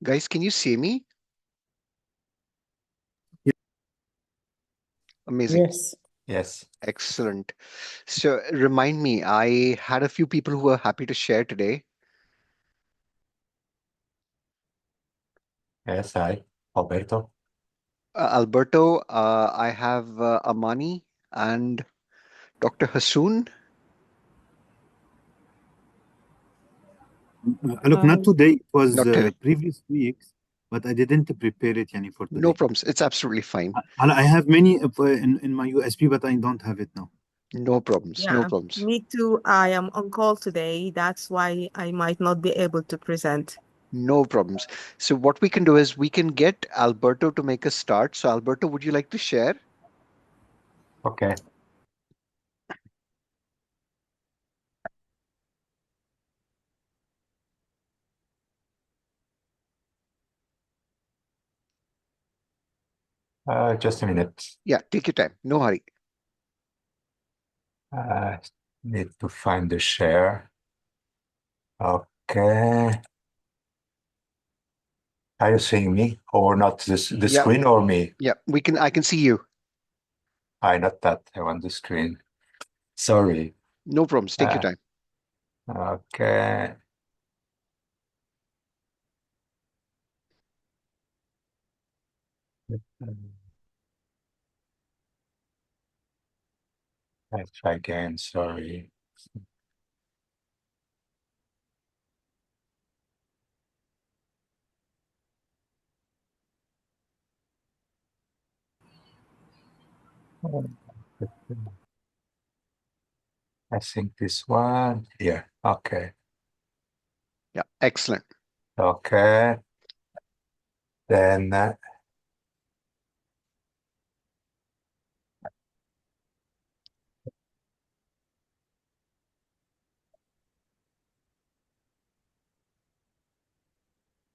Guys, can you see me? Amazing. Yes. Yes. Excellent. So remind me, I had a few people who were happy to share today. Yes, I, Alberto. Alberto, I have Amani and Dr. Hassoon. Look, not today. It was Not today. previous weeks, but I didn't prepare it yani, for No today. problems. It's absolutely fine. I have many in my USB, but I don't have it now. No problems. No Yeah, problems. me too. I am on call today. That's why I might not be able to present. No problems. So what we can do is we can get Alberto to make a start. So Alberto, would you like to share? Okay. Just a minute. Yeah, take your time. No hurry. Need to find the share. Okay. Are you seeing me or not? The Yeah. screen or me? Yeah, I can see you. Not that. I want the screen. Sorry. No problems. Take your Uh, time. okay. Let's try again. Sorry. I think this one here. Okay. Yeah, excellent. Okay. Then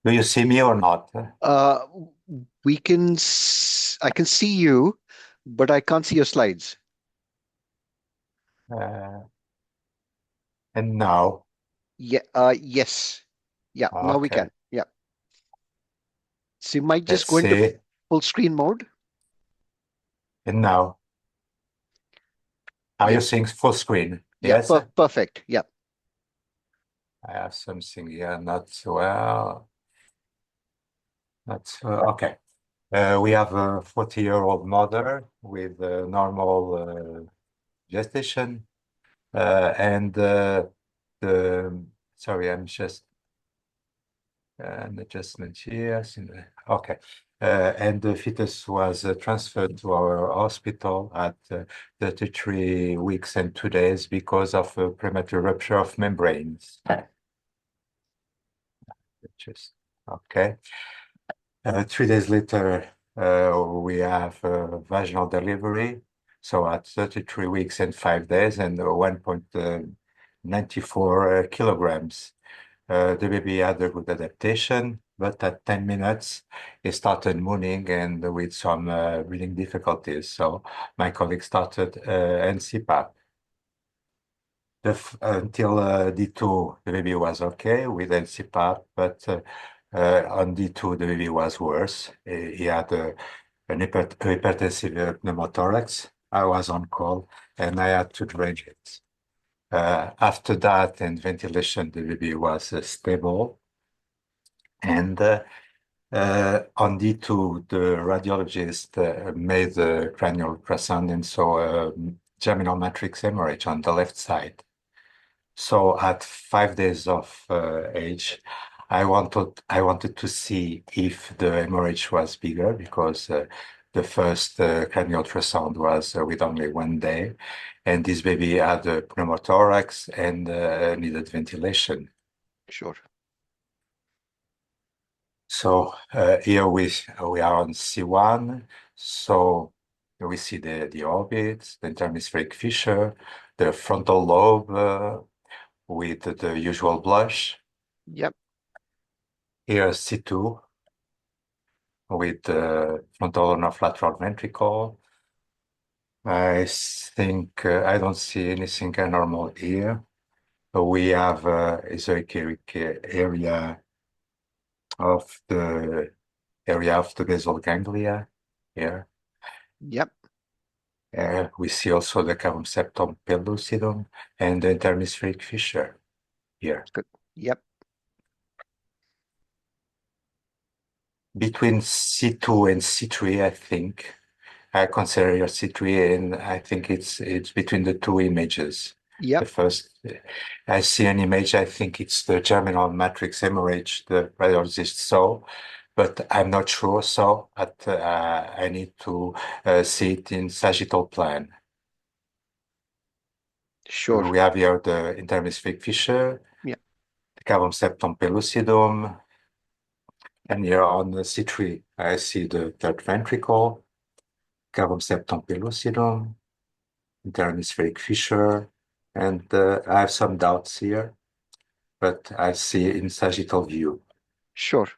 do you see me or not? Uh, I can see you, but I can't see your slides. Uh, and now, Yeah, yes. Yeah, now we okay. can. Yeah. So you might Let's just go into see. full screen mode. And now, are Yeah. you seeing full screen? Yeah, Yes. perfect. Yeah. I have something here, not well. That's okay. We have a 40-year-old mother with a normal gestation, and the sorry, I'm just an adjustment here. Okay. And the fetus was transferred to our hospital at 33 weeks and 2 days because of a premature rupture of membranes. Just okay. 3 days later, we have vaginal delivery. So at 33 weeks and 5 days and 1.94 kilograms. The baby had a good adaptation, but at 10 minutes, he started mooning and with some breathing difficulties. So my colleague started NCPAP. Until D2, the baby was okay with NCPAP, but on D2, the baby was worse. He had an hypertensive pneumothorax. I was on call and I had to drain it. After that and ventilation, the baby was stable. And on D2, the radiologist made the cranial ultrasound and saw a germinal matrix hemorrhage on the left side. So at 5 days of age, I wanted to see if the hemorrhage was bigger because the first cranial ultrasound was with only 1 day, and this baby had a pneumothorax and needed ventilation. Sure. So here we are on C1. So we see the orbit, the interhemispheric fissure, the frontal lobe with the usual blush. Yep. Here C2 with the frontal or lateral ventricle. I think I don't see anything abnormal here. We have esoteric area of the area of the basal ganglia here. Yep. We see also the cavum septum pellucidum and the interhemispheric fissure here. Good. Yep. Between C2 and C3, I think. I consider your C3, and I think it's between the two images. The Yep. first, I see an image, I think it's the germinal matrix hemorrhage the radiologist saw, but I'm not sure. So I need to see it in sagittal plan. Sure. We have here the interhemispheric fissure, Yep. the cavum septum pellucidum, and here on the C3, I see the third ventricle, cavum septum pellucidum, interhemispheric fissure, and I have some doubts here, but I see in sagittal view. Sure.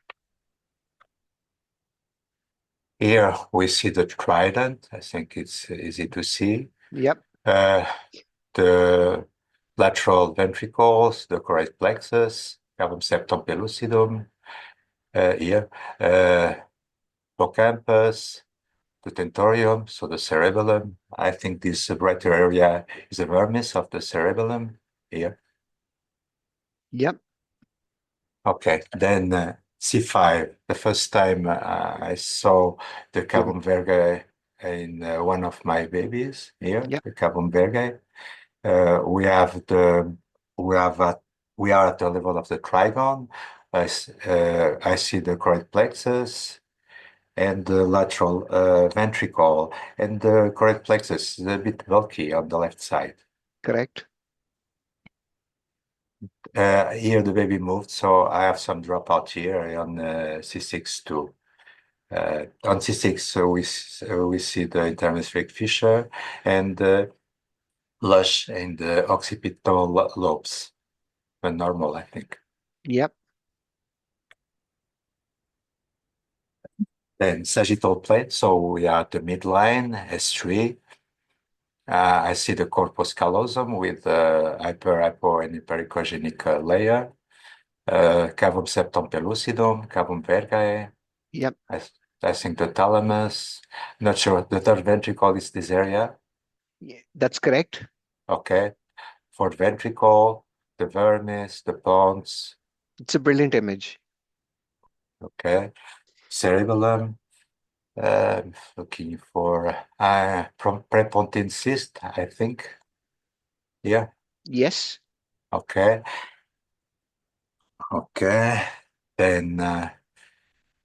Here we see the trident. I think it's easy to see. Yep. The lateral ventricles, the choroid plexus, cavum septum pellucidum, here, hippocampus, the tentorium, so the cerebellum. I think this brighter area is the vermis of the cerebellum here. Yep. Okay, then C5. The first time I saw the cavum vergae in one of my babies here, Yep. the cavum vergae. We have the we are at the level of the trigon. I see the choroid plexus and the lateral ventricle, and the choroid plexus is a bit bulky on the left side. Correct. Here the baby moved, so I have some dropout here on C6 too. On C6, so we see the interhemispheric fissure and lush in the occipital lobes, but normal, I think. Yep. Then sagittal plate, so we are at the midline, S3. I see the corpus callosum with hyper, hypo, and hyperechogenic layer. Cavum septum pellucidum, cavum vergae. Yep. I think the thalamus. Not sure. The third ventricle is this area. That's correct. Okay. Fourth ventricle, the vermis, the pons. It's a brilliant image. Okay. Cerebellum. Looking for prepontine cyst, I think. Yeah. Yes. Okay. Okay. Then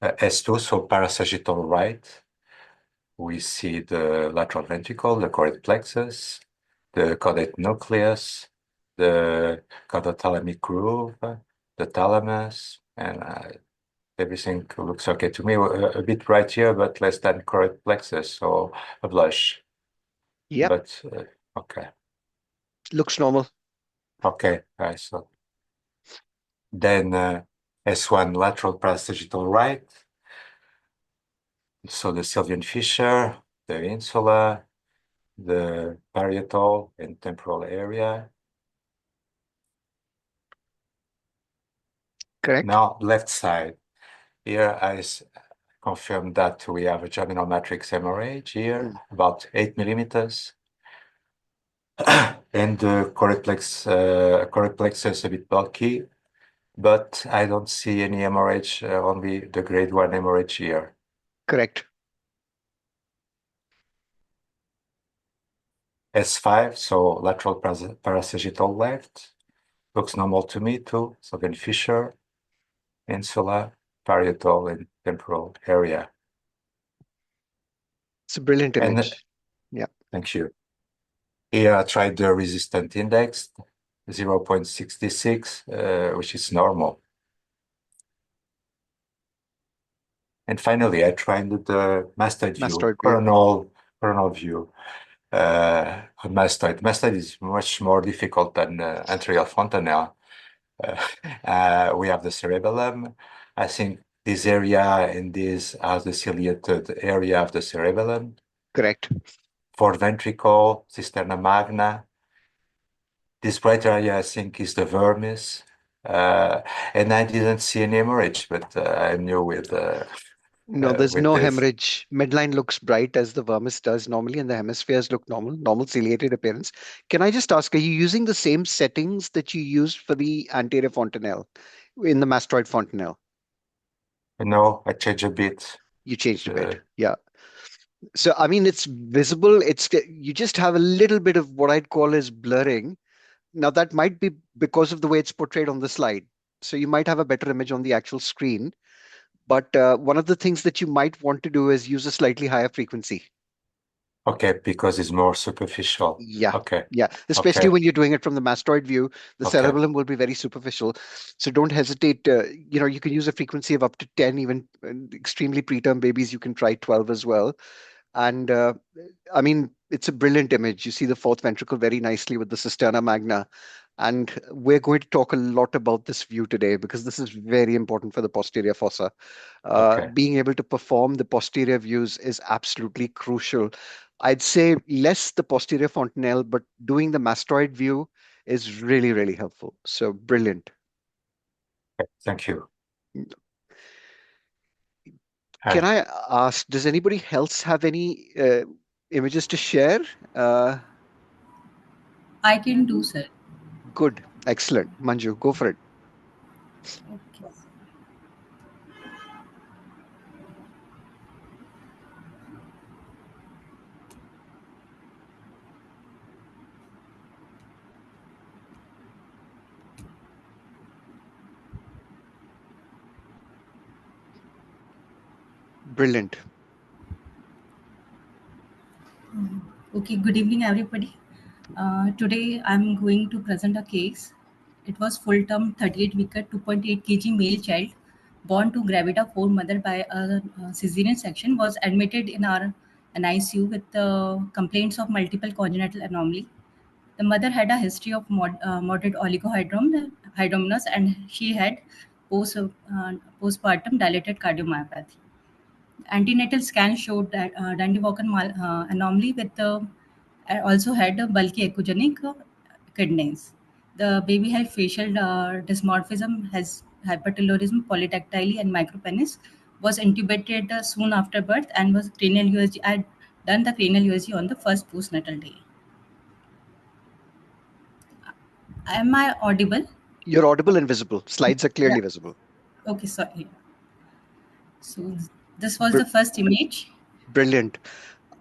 S2, so parasagittal right. We see the lateral ventricle, the choroid plexus, the caudate nucleus, the caudothalamic groove, the thalamus, and everything looks okay to me. A bit right here, but less than choroid plexus, so a blush. Yep. But okay. Looks normal. Okay, so then S1 lateral parasagittal right. So the Sylvian fissure, the insula, the parietal and temporal area. Correct. Now, left side. Here I confirm that we have a germinal matrix hemorrhage here, about 8 millimeters. And the choroid plexus is a bit bulky, but I don't see any hemorrhage, only the grade 1 hemorrhage here. Correct. S5, so lateral parasagittal left, looks normal to me too. So then fissure, insula, parietal, and temporal area. It's a brilliant And image. Yeah. thank you. Here I tried the resistant index, 0.66, which is normal. And finally, I tried the mastoid view, Mastoid view. coronal view. Mastoid. Mastoid is much more difficult than anterior fontanelle. We have the cerebellum. I think this area and this are the ciliated area of the cerebellum. Correct. Fourth ventricle, cisterna magna. This bright area, I think, is the vermis. Uh, and I didn't see any hemorrhage, but I knew No, there's with no this. hemorrhage. Midline looks bright as the vermis does normally, and the hemispheres look normal ciliated appearance. Can I just ask, are you using the same settings that you used for the anterior fontanelle in the mastoid fontanelle? No, I changed a bit. You changed a bit. Uh, Yeah. So, I mean, it's visible. You just have a little bit of what I'd call as blurring. Now, that might be because of the way it's portrayed on the slide. So you might have a better image on the actual screen. But one of the things that you might want to do is use a slightly higher frequency. okay, because it's more superficial. Yeah, Okay, yeah. Especially okay, when you're doing it from the mastoid view, the okay, cerebellum will be very superficial. So don't hesitate. You can use a frequency of up to 10, even extremely preterm babies, you can try 12 as well. And I mean, it's a brilliant image. You see the fourth ventricle very nicely with the cisterna magna. And we're going to talk a lot about this view today because this is very important for the posterior fossa. okay. Being able to perform the posterior views is absolutely crucial. I'd say less the posterior fontanelle, but doing the mastoid view is really, really helpful. So brilliant. Thank you. Can Hi. I ask, does anybody else have any images to share? Uh, I can do, sir. Good. Excellent. Manju, go for it. Okay. Brilliant. Okay, good evening, everybody. Today I'm going to present a case. It was full-term 38-weeker 2.8 kg male child born to gravida 4 mother by a cesarean section was admitted in our an ICU with complaints of multiple congenital anomaly. The mother had a history of moderate oligohydramnios and she had postpartum dilated cardiomyopathy. Antenatal scan showed that Dandy-Walker anomaly with also had a bulky echogenic kidneys. The baby had facial dysmorphism, has hypertelorism, polydactyly, and micropenis. Was intubated soon after birth and was cranial USG. I had done the cranial USG on the first postnatal day. Am I audible? You're audible and visible. Slides are Yeah. clearly visible. Okay, sorry. So this was Br the first image. Brilliant.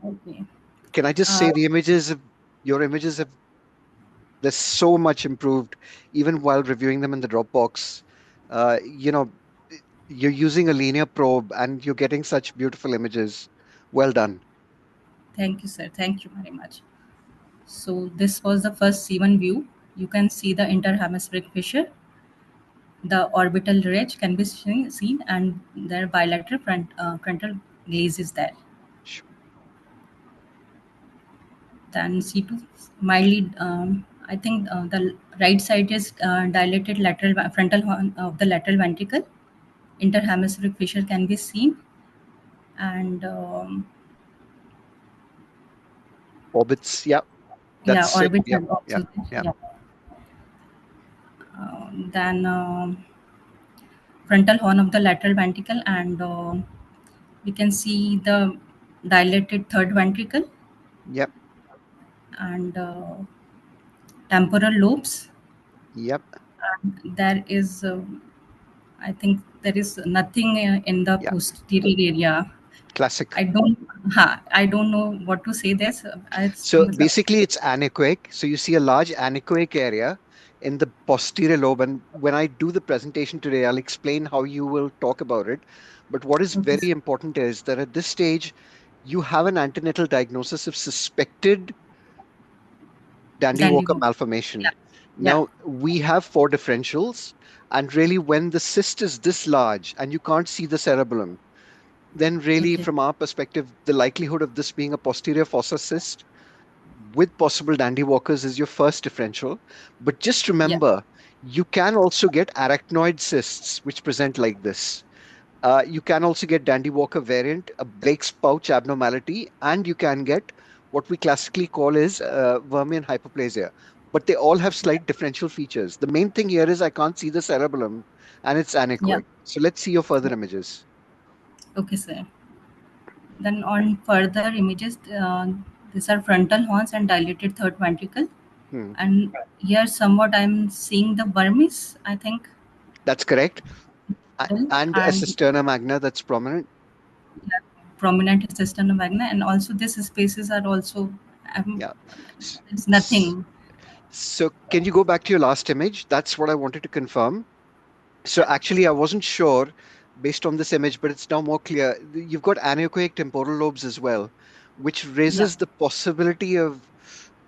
Okay. Can I just Uh, say your images have they're so much improved, even while reviewing them in the Dropbox. Uh, you know, you're using a linear probe and you're getting such beautiful images. Well done. Thank you, sir. Thank you very much. So this was the first C1 view. You can see the interhemispheric fissure. The orbital ridge can be seen and their bilateral frontal glaze is there. Sh- Then C2 mildly, I think the right side is dilated lateral frontal horn of the lateral ventricle. Interhemispheric fissure can be seen and Orbits, yeah, yeah, that's it. orbit Yep, have yeah, also yeah, yeah. Then frontal horn of the lateral ventricle and we can see the dilated third ventricle yep, and temporal lobes. yep, There is, I think, there is nothing in the yeah. posterior area. Classic. I don't know what to say this. So basically, it's anechoic. So you see a large anechoic area in the posterior lobe. And when I do the presentation today, I'll explain how you will talk about it. But what is Okay, very important is that at this stage, you have an antenatal diagnosis of suspected dandy Dandy-Walker walk. Yeah, malformation. yeah, Now, we have four differentials. And really, when the cyst is this large and you can't see the cerebellum, then really, okay, from our perspective, the likelihood of this being a posterior fossa cyst with possible dandy walkers is your first differential. But just yeah, remember, you can also get arachnoid cysts, which present like this. You can also get dandy walker variant, a Blake's pouch abnormality, and you can get what we classically call is Vermean hyperplasia. but they all have slight differential features. The main thing here is I can't see the cerebellum and it's Yeah. anechoic. So let's see your further images. Okay, sir. Then on further images, these are frontal horns and dilated third ventricle. Hmm. And here somewhat I'm seeing the vermis, I think, That's correct. And a and cisterna magna that's prominent. yeah, prominent cisterna magna, and also these spaces are also Yeah. S- it's s- nothing. So can you go back to your last image? That's what I wanted to confirm. So actually, I wasn't sure based on this image, but it's now more clear. You've got anechoic temporal lobes as well, which Yeah. raises the possibility of,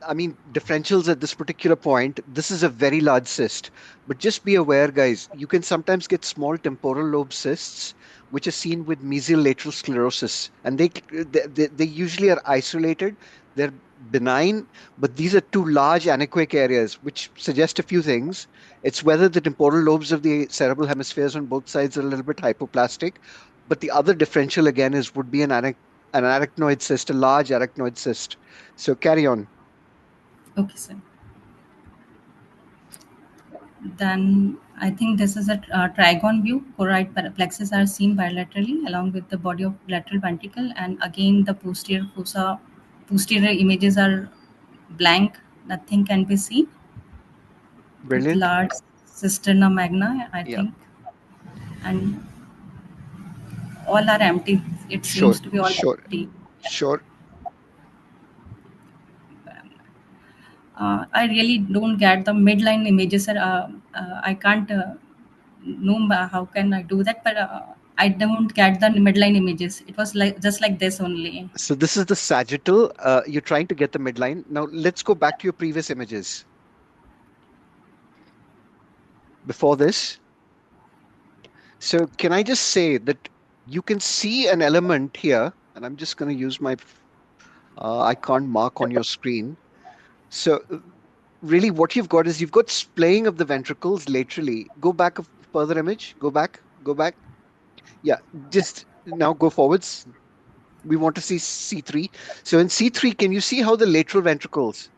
I mean, differentials at this particular point. This is a very large cyst, but just be aware, guys, you can sometimes get small temporal lobe cysts, which are seen with mesial lateral sclerosis, and they usually are isolated. They're benign, but these are two large anechoic areas, which suggest a few things. It's whether the temporal lobes of the cerebral hemispheres on both sides are a little bit hypoplastic, but the other differential again is would be an arachnoid cyst, a large arachnoid cyst. So carry on. Okay, sir. Then I think this is a trigon view. Choroid plexus are seen bilaterally along with the body of lateral ventricle, and again the posterior fossa, posterior images are blank. Nothing can be seen with Brilliant. large cisterna magna, I Yeah, think, and all are empty. It sure, seems to be all sure, empty. sure. I really don't get the midline images. I can't know how can I do that, but I don't get the midline images. It was like just like this only. So this is the sagittal. You're trying to get the midline. Now let's go back to your previous images. Before this, so can I just say that you can see an element here, and I'm just going to use my, I can't mark on your screen. So really what you've got is you've got splaying of the ventricles laterally. Go back a further image. Go back. Go back. Yeah, just now go forwards. We want to see C3. So in C3, can you see how the lateral ventricles,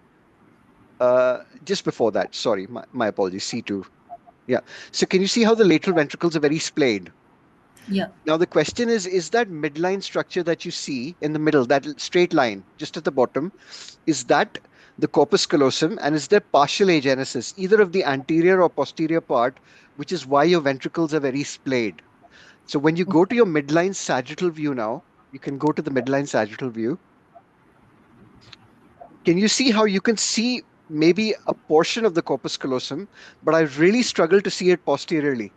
just before that, sorry, my apologies, C2. Yeah. So can you see how the lateral ventricles are very splayed? Yeah. Now the question is that midline structure that you see in the middle, that straight line just at the bottom, is that the corpus callosum, and is there partial agenesis, either of the anterior or posterior part, which is why your ventricles are very splayed. So when you go to Okay. your midline sagittal view now, you can go to the midline sagittal view. Can you see how you can see maybe a portion of the corpus callosum, but I really struggle to see it posteriorly.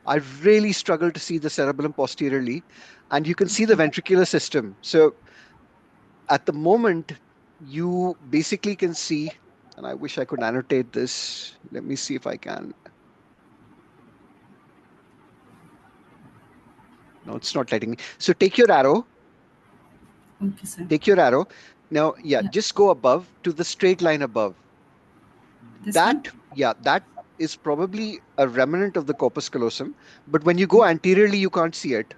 I really struggle to see the cerebellum posteriorly, and you can see the ventricular system. So at the moment, you basically can see, and I wish I could annotate this. Let me see if I can. No, it's not letting me. So Okay, sir. take your arrow. Now, yeah, Yeah. just go above to the straight line above. This one. That, yeah, that is probably a remnant of the corpus callosum. But when you go anteriorly, you can't see it.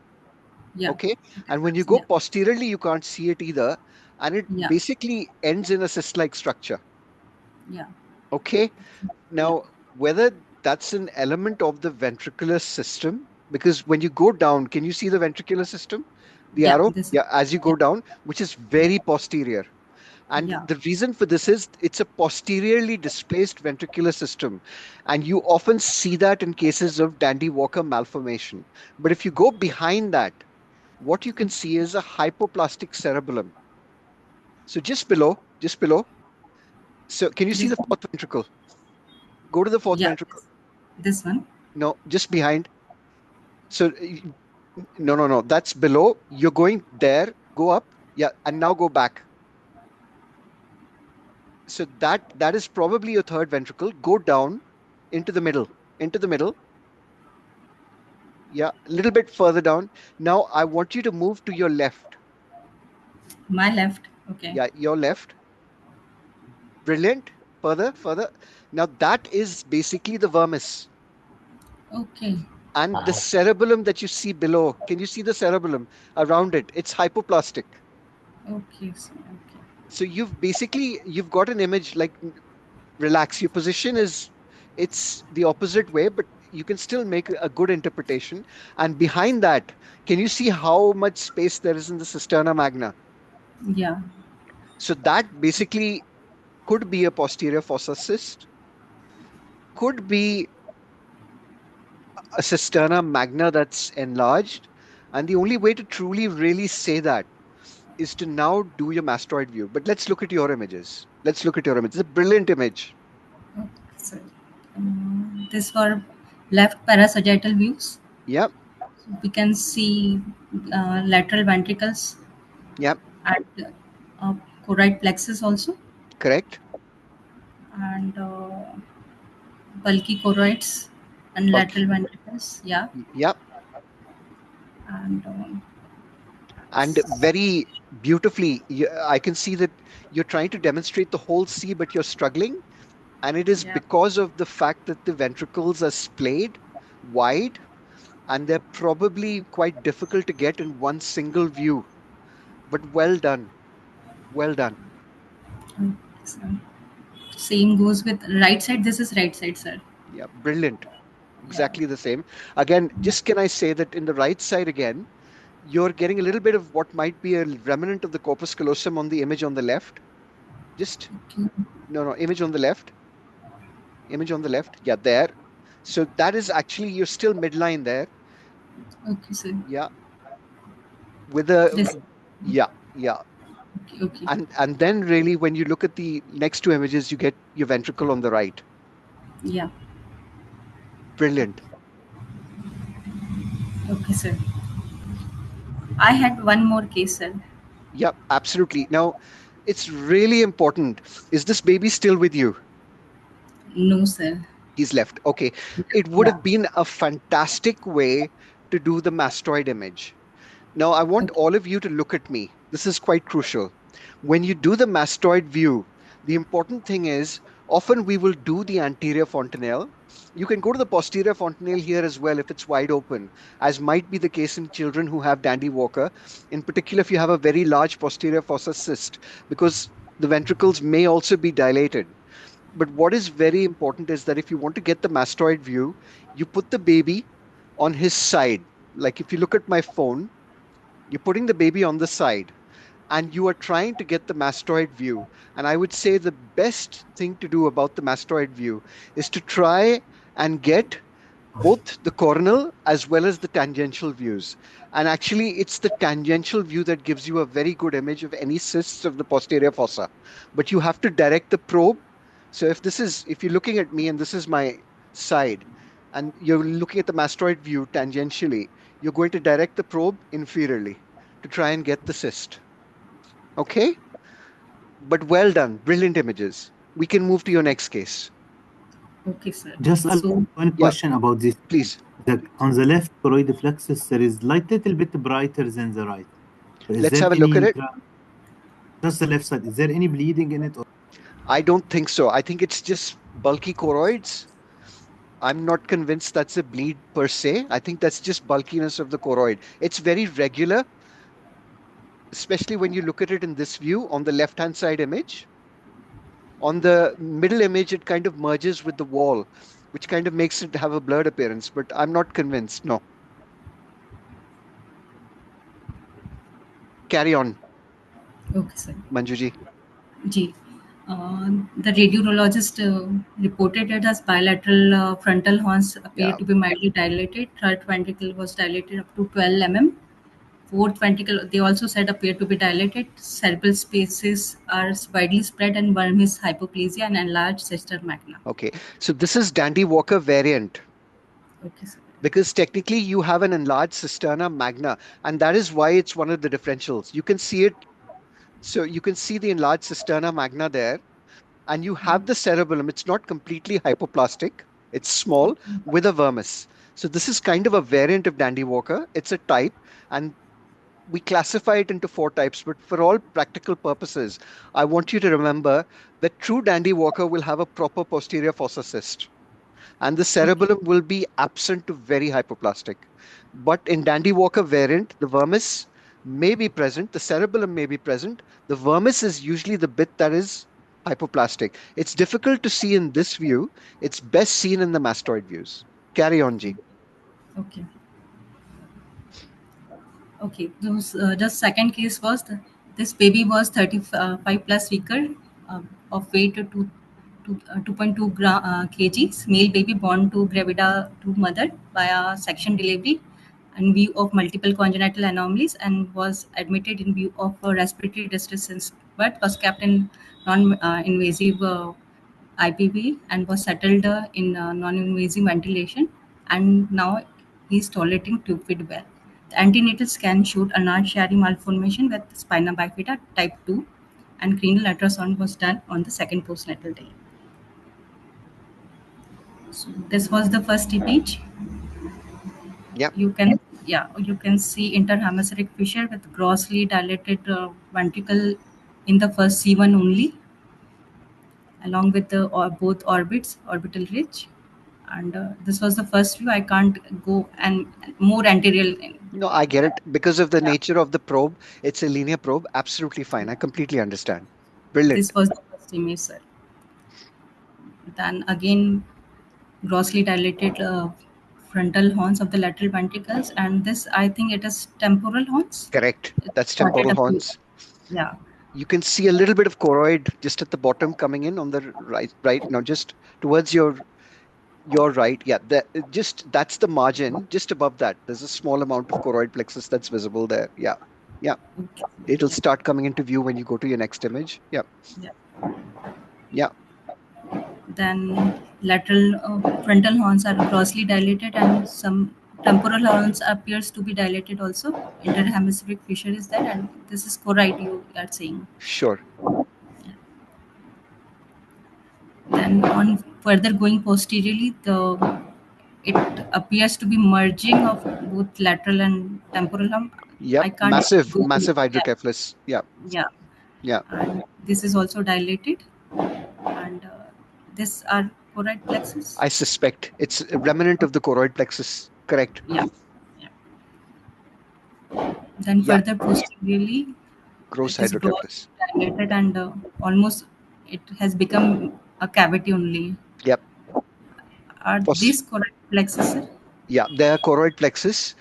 Yeah. Okay. Okay. And when you go Yeah. posteriorly, you can't see it either. And it Yeah. basically ends in a cyst-like structure. Yeah. Okay. Yeah. Now, whether that's an element of the ventricular system, because when you go down, can you see the ventricular system? The Yeah. arrow? This. Yeah, as you Yeah. go down, which is Yeah. very posterior. And Yeah. the reason for this is it's a posteriorly displaced ventricular system. And you often see that in cases of Dandy Walker malformation. But if you go behind that, what you can see is a hypoplastic cerebellum. So just below, just below. So can you see This the one. fourth ventricle? Go to the fourth Yeah. ventricle. This one. No, just behind. So no, no, no. That's below. You're going there. Go up. Yeah, and now go back. So that is probably your third ventricle. Go down into the middle. Into the middle. Yeah, a little bit further down. Now I want you to move to your left. My left. Okay. Yeah, your left. Brilliant. Further, further. Now that is basically the vermis. Okay. And the cerebellum that you see below, can you see the cerebellum around it? It's hypoplastic. Okay. So, okay. So you've got an image like Relax. Your position is, it's the opposite way, but you can still make a good interpretation. And behind that, can you see how much space there is in the cisterna magna? Yeah. So that basically could be a posterior fossa cyst, could be a cisterna magna that's enlarged. And the only way to truly really say that is to now do your mastoid view. But let's look at your images. Let's look at your image. It's a brilliant image. Okay, so this were left parasagittal views. Yep, We can see lateral ventricles yep, and choroid plexus also, correct. and bulky choroids and lateral Bulky. ventricles. Yeah, Yep. and And very beautifully, I can see that you're trying to demonstrate the whole C, but you're struggling. And it is yeah. because of the fact that the ventricles are splayed wide, and they're probably quite difficult to get in one single view. But well done. Well done. So, same goes with right side. This is right side, sir. Yeah, brilliant. Yeah. Exactly the same. Again, just can I say that in the right side again, you're getting a little bit of what might be a remnant of the corpus callosum on the image on the left. Just, Okay. no, image on the left. Image on the left. Yeah, there. So that is actually, you're still midline there. Okay, sir. Yeah. With a, This. yeah, yeah. Okay. Okay. And then really when you look at the next two images, you get your ventricle on the right. Yeah. Brilliant. Okay, sir. I had one more case, sir. Yeah, absolutely. Now, it's really important. Is this baby still with you? No, sir. He's left. Okay. It would Yeah. have been a fantastic way to do the mastoid image. Now, I want Okay. all of you to look at me. This is quite crucial. When you do the mastoid view, the important thing is often we will do the anterior fontanelle. You can go to the posterior fontanelle here as well if it's wide open, as might be the case in children who have Dandy Walker, in particular if you have a very large posterior fossa cyst, because the ventricles may also be dilated. But what is very important is that if you want to get the mastoid view, you put the baby on his side. Like if you look at my phone, you're putting the baby on the side and you are trying to get the mastoid view. And I would say the best thing to do about the mastoid view is to try and get both the coronal as well as the tangential views. And actually, it's the tangential view that gives you a very good image of any cysts of the posterior fossa. But you have to direct the probe. So if you're looking at me and this is my side, and you're looking at the mastoid view tangentially, you're going to direct the probe inferiorly to try and get the cyst. Okay? But well done. Brilliant images. We can move to your next case. Okay, sir. Just So, one Yeah, question about this. please. That on the left choroid flexus, there is little bit brighter than the right. So is Let's there have a look at any, it. just the left side, is there any bleeding in it? Or I don't think so. I think it's just bulky choroids. I'm not convinced that's a bleed per se. I think that's just bulkiness of the choroid. It's very regular, especially when you look at it in this view on the left-hand side image. On the middle image, it kind of merges with the wall, which kind of makes it have a blurred appearance, but I'm not convinced. No. Carry on, okay, sir. Manjuji. G. The radiologist reported it as bilateral frontal horns appear Yeah. to be mildly dilated. Third ventricle was dilated up to 12 mm. Fourth ventricle, they also said, appear to be dilated. Cerebral spaces are widely spread, and one is hypoplasia and enlarged cister magna. Okay. So this is Dandy Walker variant, Okay, sir. because technically you have an enlarged cisterna magna, and that is why it's one of the differentials. You can see it. So you can see the enlarged cisterna magna there, and you have the cerebellum. It's not completely hypoplastic. It's small with a vermis. So this is kind of a variant of Dandy Walker. It's a type, and we classify it into four types. But for all practical purposes, I want you to remember that true Dandy Walker will have a proper posterior fossa cyst, and the Okay. cerebellum will be absent to very hypoplastic. But in Dandy Walker variant, the vermis may be present, the cerebellum may be present. The vermis is usually the bit that is Hypoplastic. It's difficult to see in this view. It's best seen in the mastoid views. Carry on, G. Okay. Okay, those, just second case was this baby was 35 plus weaker, of weight to 2.2 kgs, male baby born to gravida to mother via section delivery in view of multiple congenital anomalies, and was admitted in view of respiratory distress since birth, was kept in non-invasive IPV and was settled in non-invasive ventilation, and now he's tolerating tube feed well. The antenatal scan showed a Shari malformation with spina bifida type 2, and cranial ultrasound was done on the second postnatal day. So this was the first image. Yep. You can see interhemispheric fissure with grossly dilated ventricle in the first C1 only, along with the both orbits, orbital ridge. And this was the first view. I can't go and more anterior. No, I get it. Because of the nature of the probe, it's a linear probe. Absolutely fine. I completely understand. Brilliant. This was the first image, sir. Then again, grossly dilated frontal horns of the lateral ventricles, and this, I think it is temporal horns. Correct. It That's started temporal up to, horns. yeah, You can see a little bit of choroid just at the bottom coming in on the right now, just towards your right. Yeah, that's the margin. Just above that, there's a small amount of choroid plexus that's visible there. Yeah, yeah. okay, It'll yeah, start coming into view when you go to your next image. Yeah, yeah. yeah. Then lateral frontal horns are grossly dilated, and some temporal horns appears to be dilated also. Interhemispheric fissure is there, and this is choroid you are saying. Sure. Then on further going posteriorly, it appears to be merging of both lateral and temporal hump. Yep. I can't Massive, go. massive Yeah, hydrocephalus. Yeah, yeah. yeah. And this is also dilated, and this are choroid plexus. I suspect it's a remnant of the choroid plexus. Correct. Yeah, yeah. Then Yeah. further posteriorly, Gross it is gross hydrocephalus. dilated, and almost it has become a cavity only. Yep. Are Foss. these choroid plexus, sir? Yeah, they are choroid plexus,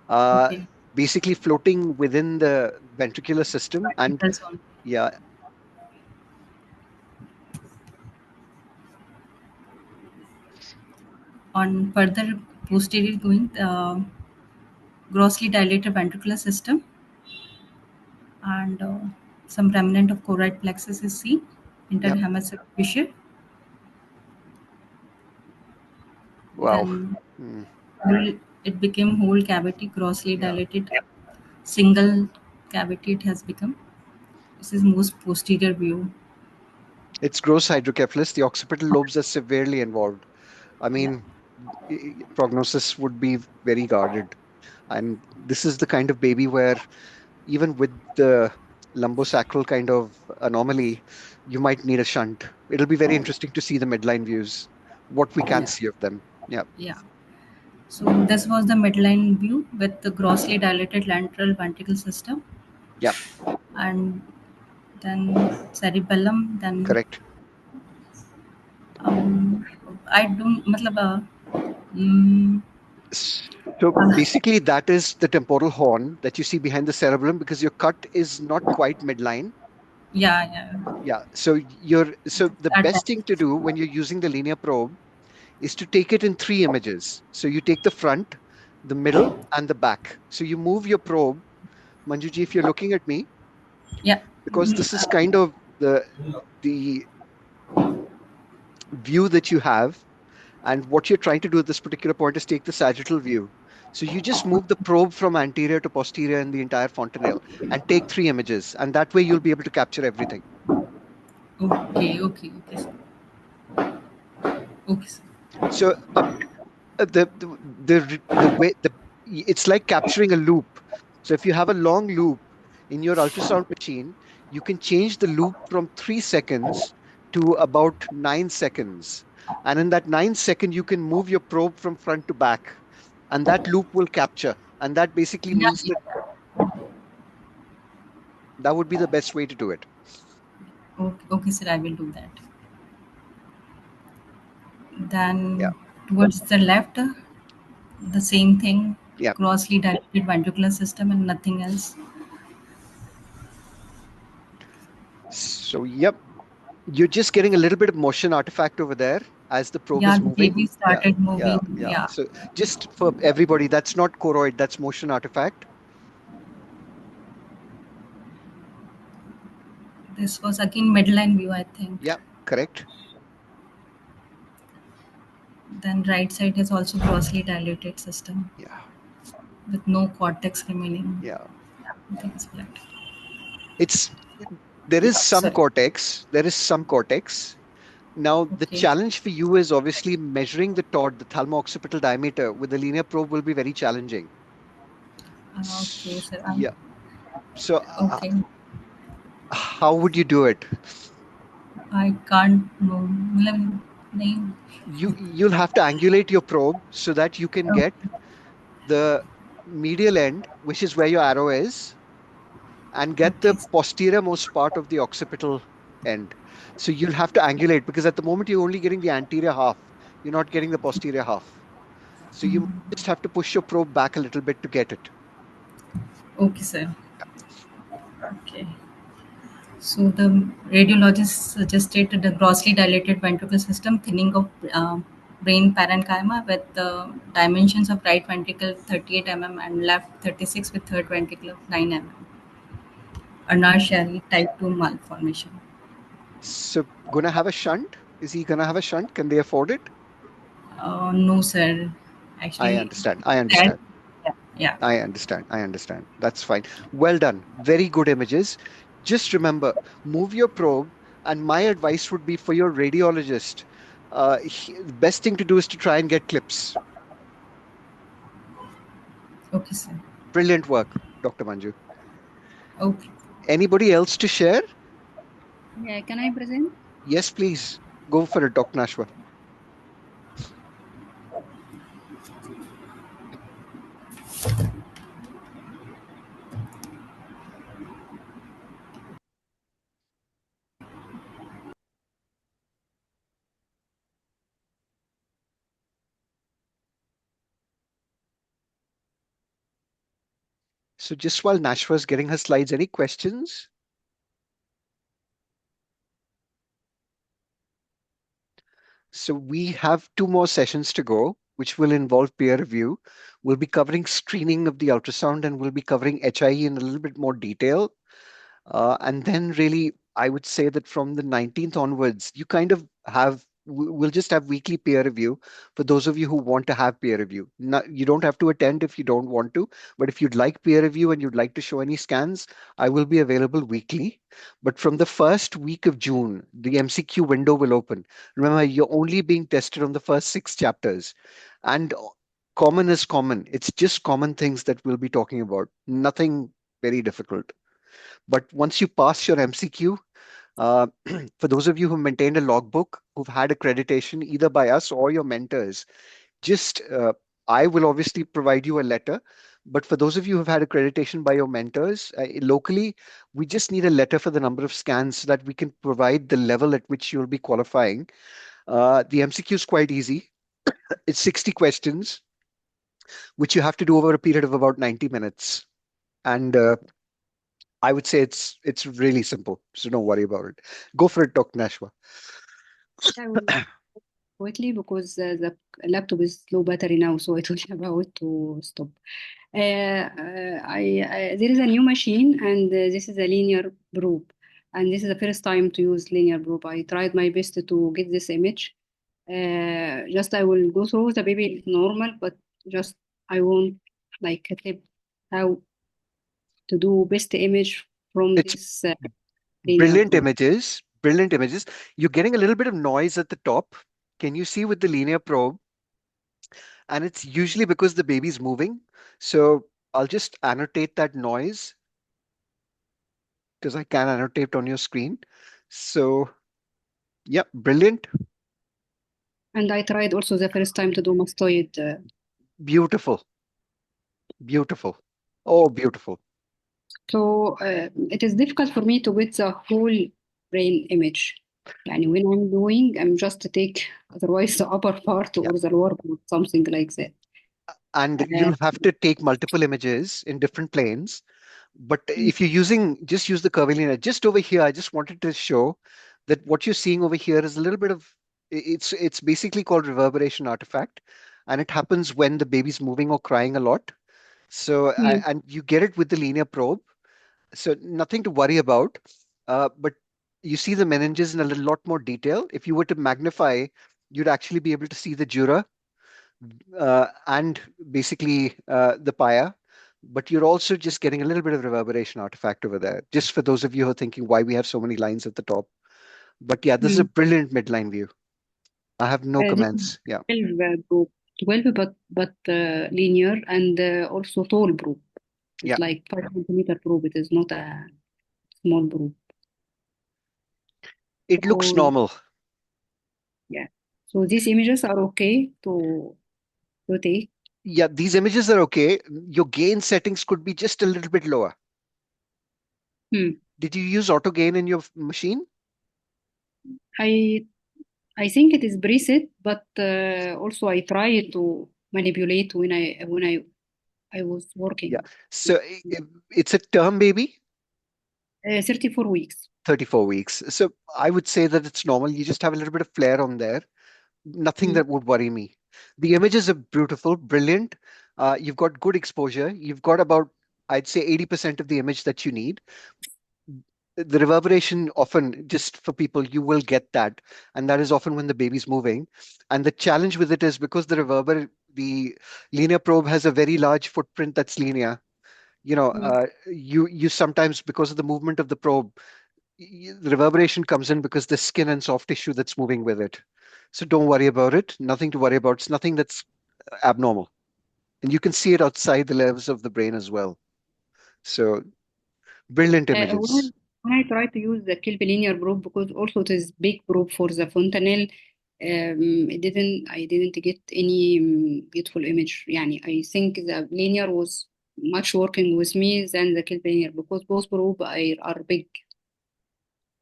uh, Okay. basically floating within the ventricular system. And Ventricles only. yeah, On further posterior going, grossly dilated ventricular system, and some remnant of choroid plexus is seen, yep. interhemispheric fissure. Wow. Then Hmm. it became whole cavity, grossly Yeah. dilated, single cavity it has become. This is most posterior view. It's gross hydrocephalus. The occipital lobes are severely involved. I Yeah, mean, prognosis would be very guarded. And this is the kind of baby where even with the lumbosacral kind of anomaly, you might need a shunt. It'll be very interesting to see the midline views, what we can yeah, see of them. Yeah, yeah. So this was the midline view with the grossly dilated lateral ventricle system, yeah, and then cerebellum, then correct. um, I don't, matlab, mm, So basically, that is the temporal horn that you see behind the cerebellum because your cut is not quite midline. yeah, yeah, Yeah. So the that best thing to do when you're using the linear probe is to take it in three images. So you take the front, the middle, and the back. So you move your probe, Manjuji, if you're looking at me, yeah, because this is kind of the view that you have, and what you're trying to do at this particular point is take the sagittal view. So you just move the probe from anterior to posterior in the entire fontanelle and take three images, and that way you'll be able to capture everything. okay, okay, okay, sir. Okay, sir. So the way it's like capturing a loop. So if you have a long loop in your ultrasound machine, you can change the loop from 3 seconds to about 9 seconds. And in that 9 second, you can move your probe from front to back, and that loop will capture. And that basically Yeah, means that that would be the best way to do it. Okay, sir, I will do that. Yeah. Then towards the left, the same thing, Yeah. grossly dilated ventricular system and nothing else. So, yep, you're just getting a little bit of motion artifact over there as the probe Yeah, is the moving. baby Yeah, started yeah, moving. yeah. Yeah, So just for everybody, that's not choroid, that's motion artifact. this was again midline view, I think. Yeah, correct. Then right side is also grossly dilated system Yeah, with no cortex remaining. yeah. Everything is flat. It's there is Yeah, some sorry. cortex. There is some cortex. Now, the Okay. challenge for you is obviously measuring the TOD, the thalamo-occipital diameter, with a linear probe will be very challenging. Okay, sir. Yeah. So, Okay. how would you do it? I can't know. मतलब नहीं. You'll have to angulate your probe so that you can get Okay. the medial end, which is where your arrow is, and get Okay. the posterior most part of the occipital end. So you'll have to angulate because at the moment you're only getting the anterior half. You're not getting the posterior half. So you just have to push your probe back a little bit to get it. Okay, sir. Okay. So the radiologist suggested the grossly dilated ventricular system, thinning of brain parenchyma with the dimensions of right ventricle 38 mm and left 36 with third ventricle of 9 mm. Anarchiary type 2 malformation. So gonna have a shunt? Is he gonna have a shunt? Can they afford it? No, sir. I Actually, understand. I that, understand. yeah, yeah. I understand. I understand. That's fine. Well done. Very good images. Just remember, move your probe. And my advice would be for your radiologist, the best thing to do is to try and get clips. Okay, sir. Brilliant work, Dr. Manju. Okay. Anybody else to share? Yeah, can I present? Yes, please. Go for it, Dr. Nashwa. So just while Nashwa is getting her slides, any questions? So we have two more sessions to go, which will involve peer review. We'll be covering screening of the ultrasound and we'll be covering HIE in a little bit more detail. And then really, I would say that from the 19th onwards, you kind of we'll just have weekly peer review for those of you who want to have peer review. You don't have to attend if you don't want to, but if you'd like peer review and you'd like to show any scans, I will be available weekly. But from the first week of June, the MCQ window will open. Remember, you're only being tested on the first 6 chapters. And common is common. It's just common things that we'll be talking about. Nothing very difficult. But once you pass your MCQ, uh, for those of you who maintained a logbook, who've had accreditation either by us or your mentors, just I will obviously provide you a letter. But for those of you who've had accreditation by your mentors locally, we just need a letter for the number of scans so that we can provide the level at which you'll be qualifying. The MCQ is quite easy. It's 60 questions, which you have to do over a period of about 90 minutes. And I would say it's really simple, so don't worry about it. Go for it, Dr. Nashwa. I will quickly because the laptop is low battery now, so it will about to stop. There is a new machine, and this is a linear probe, and this is the first time to use linear probe. I tried my best to get this image. Just I will go through the baby is normal, but just I want like a tip how to do best image from It's this linear probe. brilliant images. You're getting a little bit of noise at the top. Can you see with the linear probe? And it's usually because the baby's moving. So I'll just annotate that noise because I can annotate on your screen. So yeah, brilliant, And I tried also the first time to do mastoid. beautiful, beautiful. Oh, beautiful. So it is difficult for me to get the whole brain image. يعني when I'm doing, I'm just take otherwise the upper part Yeah. or the lower part, something like that. And Uh, you'll have to take multiple images in different planes. But if you're using, just use the curvilinear. Just over here, I just wanted to show that what you're seeing over here is a little bit of, it's basically called reverberation artifact. And it happens when the baby's moving or crying a lot. So, mm, and you get it with the linear probe. So nothing to worry about. But you see the meninges in a lot more detail. If you were to magnify, you'd actually be able to see the dura and basically the pia. But you're also just getting a little bit of reverberation artifact over there, just for those of you who are thinking why we have so many lines at the top. But yeah, this is a mm. brilliant midline view. I have no This is comments. Yeah, 12 group, 12 but linear and also tall group. yeah. It's like 5 centimeter group. It is not a small group. It looks So normal. yeah, so these images are okay to take. Yeah, these images are okay. Your gain settings could be just a little bit lower. Hmm. Did you use auto gain in your machine? I I think it is preset, but also I try to manipulate when I was Yeah. working. So it's a term baby, 34 weeks. 34 weeks. So I would say that it's normal. You just have a little bit of flare on there. Nothing Mm. that would worry me. The images are beautiful, brilliant. You've got good exposure. You've got about, I'd say, 80% of the image that you need. The reverberation often, just for people, you will get that. And that is often when the baby's moving. And the challenge with it is because the linear probe has a very large footprint that's linear. Mm. You sometimes, because of the movement of the probe, the reverberation comes in because the skin and soft tissue that's moving with it. So don't worry about it. Nothing to worry about. It's nothing that's abnormal. And you can see it outside the levels of the brain as well. So brilliant Uh, images. when, when I try to use the Kelp linear probe because also it is big probe for the fontanelle, I didn't get any beautiful image. يعني I think the linear was much working with me than the Kelp linear because both probe are big.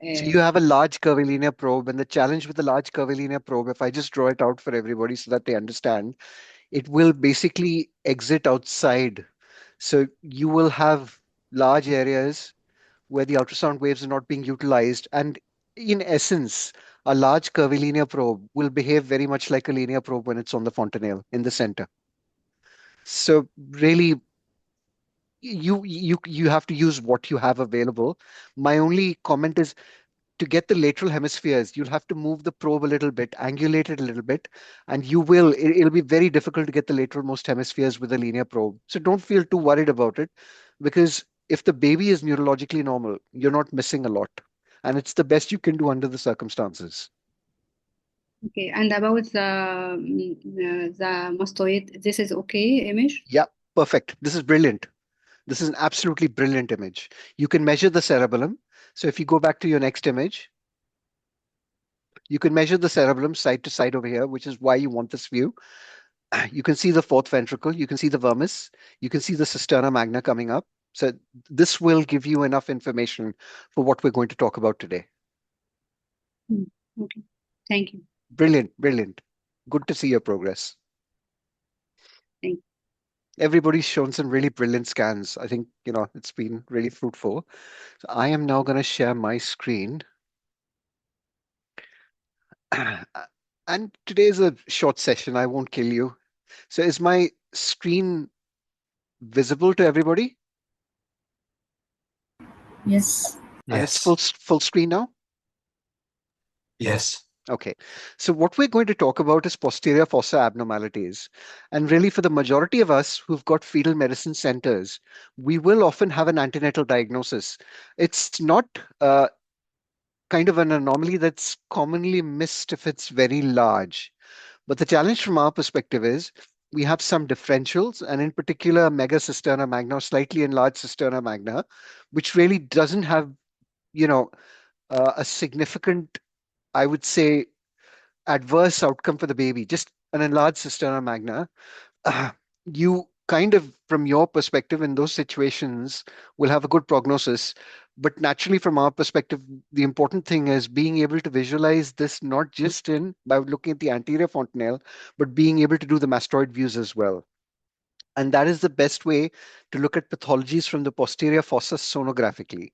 So you Uh, have a large curvilinear probe, and the challenge with the large curvilinear probe, if I just draw it out for everybody so that they understand, it will basically exit outside. So you will have large areas where the ultrasound waves are not being utilized. And in essence, a large curvilinear probe will behave very much like a linear probe when it's on the fontanelle in the center. So really, you have to use what you have available. My only comment is to get the lateral hemispheres, you'll have to move the probe a little bit, angulate it a little bit, and it'll be very difficult to get the lateralmost hemispheres with a linear probe. So don't feel too worried about it because if the baby is neurologically normal, you're not missing a lot. And it's the best you can do under the circumstances. okay, and about the mastoid, this is okay image. Yeah, perfect. This is brilliant. This is an absolutely brilliant image. You can measure the cerebellum. So if you go back to your next image, you can measure the cerebellum side to side over here, which is why you want this view. You can see the fourth ventricle, you can see the vermis, you can see the cisterna magna coming up. So this will give you enough information for what we're going to talk about today. Hmm. Okay, thank you. Brilliant, brilliant. Good to see your progress. Thank you. Everybody's shown some really brilliant scans. I think, it's been really fruitful. So I am now going to share my screen. And today's a short session. I won't kill you. So is my screen visible to everybody? Yes. And it's Yes. full screen now? Yes. Okay. So what we're going to talk about is posterior fossa abnormalities. And really, for the majority of us who've got fetal medicine centers, we will often have an antenatal diagnosis. It's not kind of an anomaly that's commonly missed if it's very large. But the challenge from our perspective is we have some differentials, and in particular, mega cisterna magna, or slightly enlarged cisterna magna, which really doesn't have, you know, a significant, I would say, adverse outcome for the baby, just an enlarged cisterna magna. Uh, you kind of, from your perspective, in those situations, will have a good prognosis. But naturally, from our perspective, the important thing is being able to visualize this not just in by looking at the anterior fontanelle, but being able to do the mastoid views as well. And that is the best way to look at pathologies from the posterior fossa sonographically.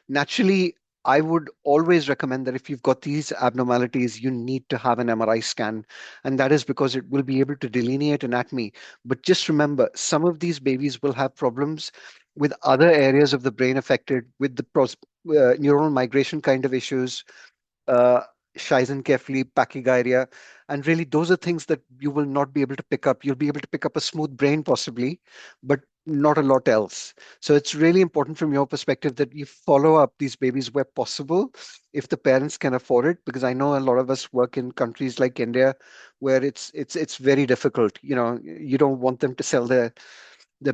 Naturally, I would always recommend that if you've got these abnormalities, you need to have an MRI scan. And that is because it will be able to delineate anatomy. But just remember, some of these babies will have problems with other areas of the brain affected, with the neuronal migration kind of issues, uh, Scheisenkephli, pachygyria. And really, those are things that you will not be able to pick up. You'll be able to pick up a smooth brain possibly, but not a lot else. So it's really important from your perspective that you follow up these babies where possible, if the parents can afford it, because I know a lot of us work in countries like India where it's very difficult. You don't want them to sell their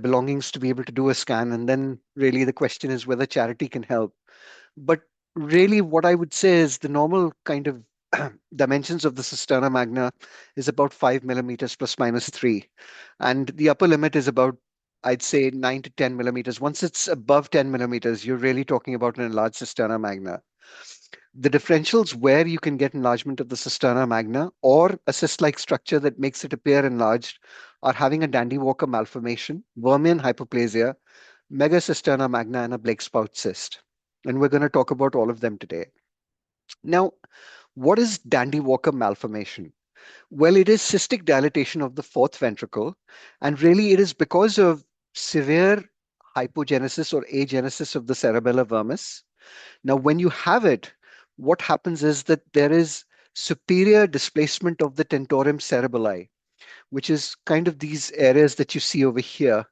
belongings to be able to do a scan. And then really the question is whether charity can help. But really, what I would say is the normal kind of dimensions of the cisterna magna is about 5 millimeters plus minus 3. And the upper limit is about, I'd say, 9 to 10 millimeters. Once it's above 10 millimeters, you're really talking about an enlarged cisterna magna. The differentials where you can get enlargement of the cisterna magna or a cyst-like structure that makes it appear enlarged are having a Dandy-Walker malformation, Vermean hyperplasia, megacisterna magna, and a Blake spout cyst. And we're going to talk about all of them today. Now, what is Dandy-Walker malformation? Well, it is cystic dilatation of the fourth ventricle, and really it is because of severe hypogenesis or agenesis of the cerebellar vermis. Now, when you have it, what happens is that there is superior displacement of the tentorium cerebelli, which is kind of these areas that you see over here.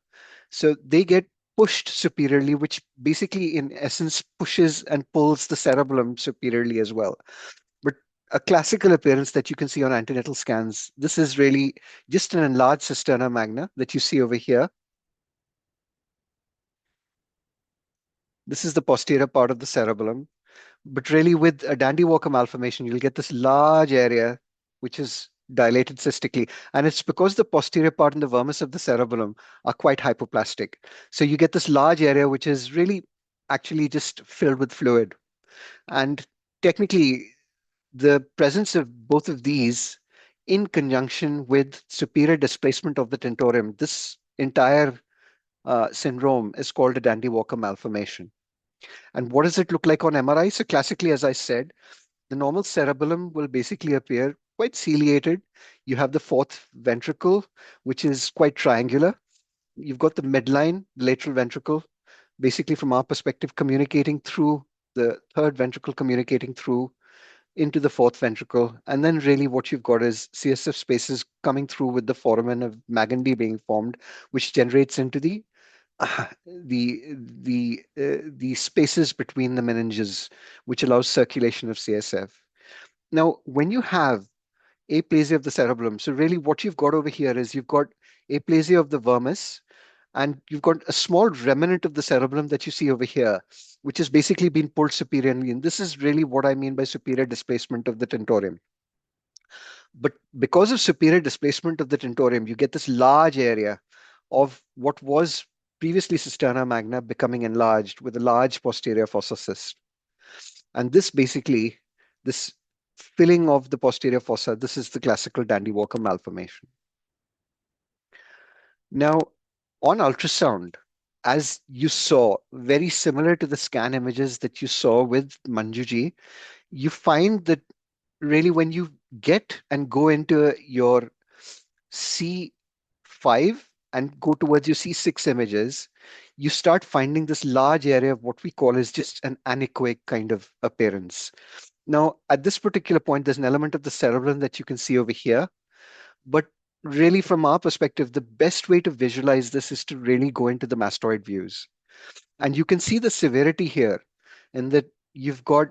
So they get pushed superiorly, which basically, in essence, pushes and pulls the cerebellum superiorly as well. But a classical appearance that you can see on antenatal scans, this is really just an enlarged cisterna magna that you see over here. This is the posterior part of the cerebellum. But really, with a Dandy-Walker malformation, you'll get this large area which is dilated cystically. And it's because the posterior part and the vermis of the cerebellum are quite hypoplastic. So you get this large area which is really actually just filled with fluid. And technically, the presence of both of these in conjunction with superior displacement of the tentorium, this entire syndrome is called a Dandy-Walker malformation. And what does it look like on MRI? So classically, as I said, the normal cerebellum will basically appear quite ciliated. You have the fourth ventricle, which is quite triangular. You've got the midline, the lateral ventricle, basically from our perspective, communicating through the third ventricle, communicating through into the fourth ventricle. And then really what you've got is CSF spaces coming through with the foramen of Magendie being formed, which generates into the spaces between the meninges, which allows circulation of CSF. Now, when you have aplasia of the cerebellum, so really what you've got over here is you've got aplasia of the vermis, and you've got a small remnant of the cerebellum that you see over here, which has basically been pulled superiorly. And this is really what I mean by superior displacement of the tentorium. But because of superior displacement of the tentorium, you get this large area of what was previously cisterna magna becoming enlarged with a large posterior fossa cyst. And this basically, this filling of the posterior fossa, this is the classical Dandy-Walker malformation. Now, on ultrasound, as you saw, very similar to the scan images that you saw with Manjuji, you find that really when you get and go into your C5 and go towards your C6 images, you start finding this large area of what we call is just an anechoic kind of appearance. Now, at this particular point, there's an element of the cerebellum that you can see over here. But really, from our perspective, the best way to visualize this is to really go into the mastoid views. And you can see the severity here in that you've got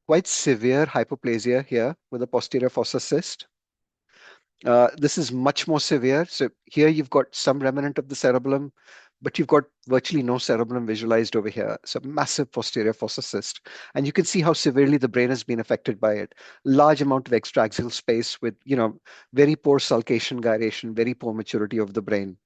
quite severe hypoplasia here with a posterior fossa cyst. This is much more severe. So here you've got some remnant of the cerebellum, but you've got virtually no cerebellum visualized over here. So massive posterior fossa cyst. And you can see how severely the brain has been affected by it. Large amount of extraxial space with, very poor sulcation gyration, very poor maturity of the brain.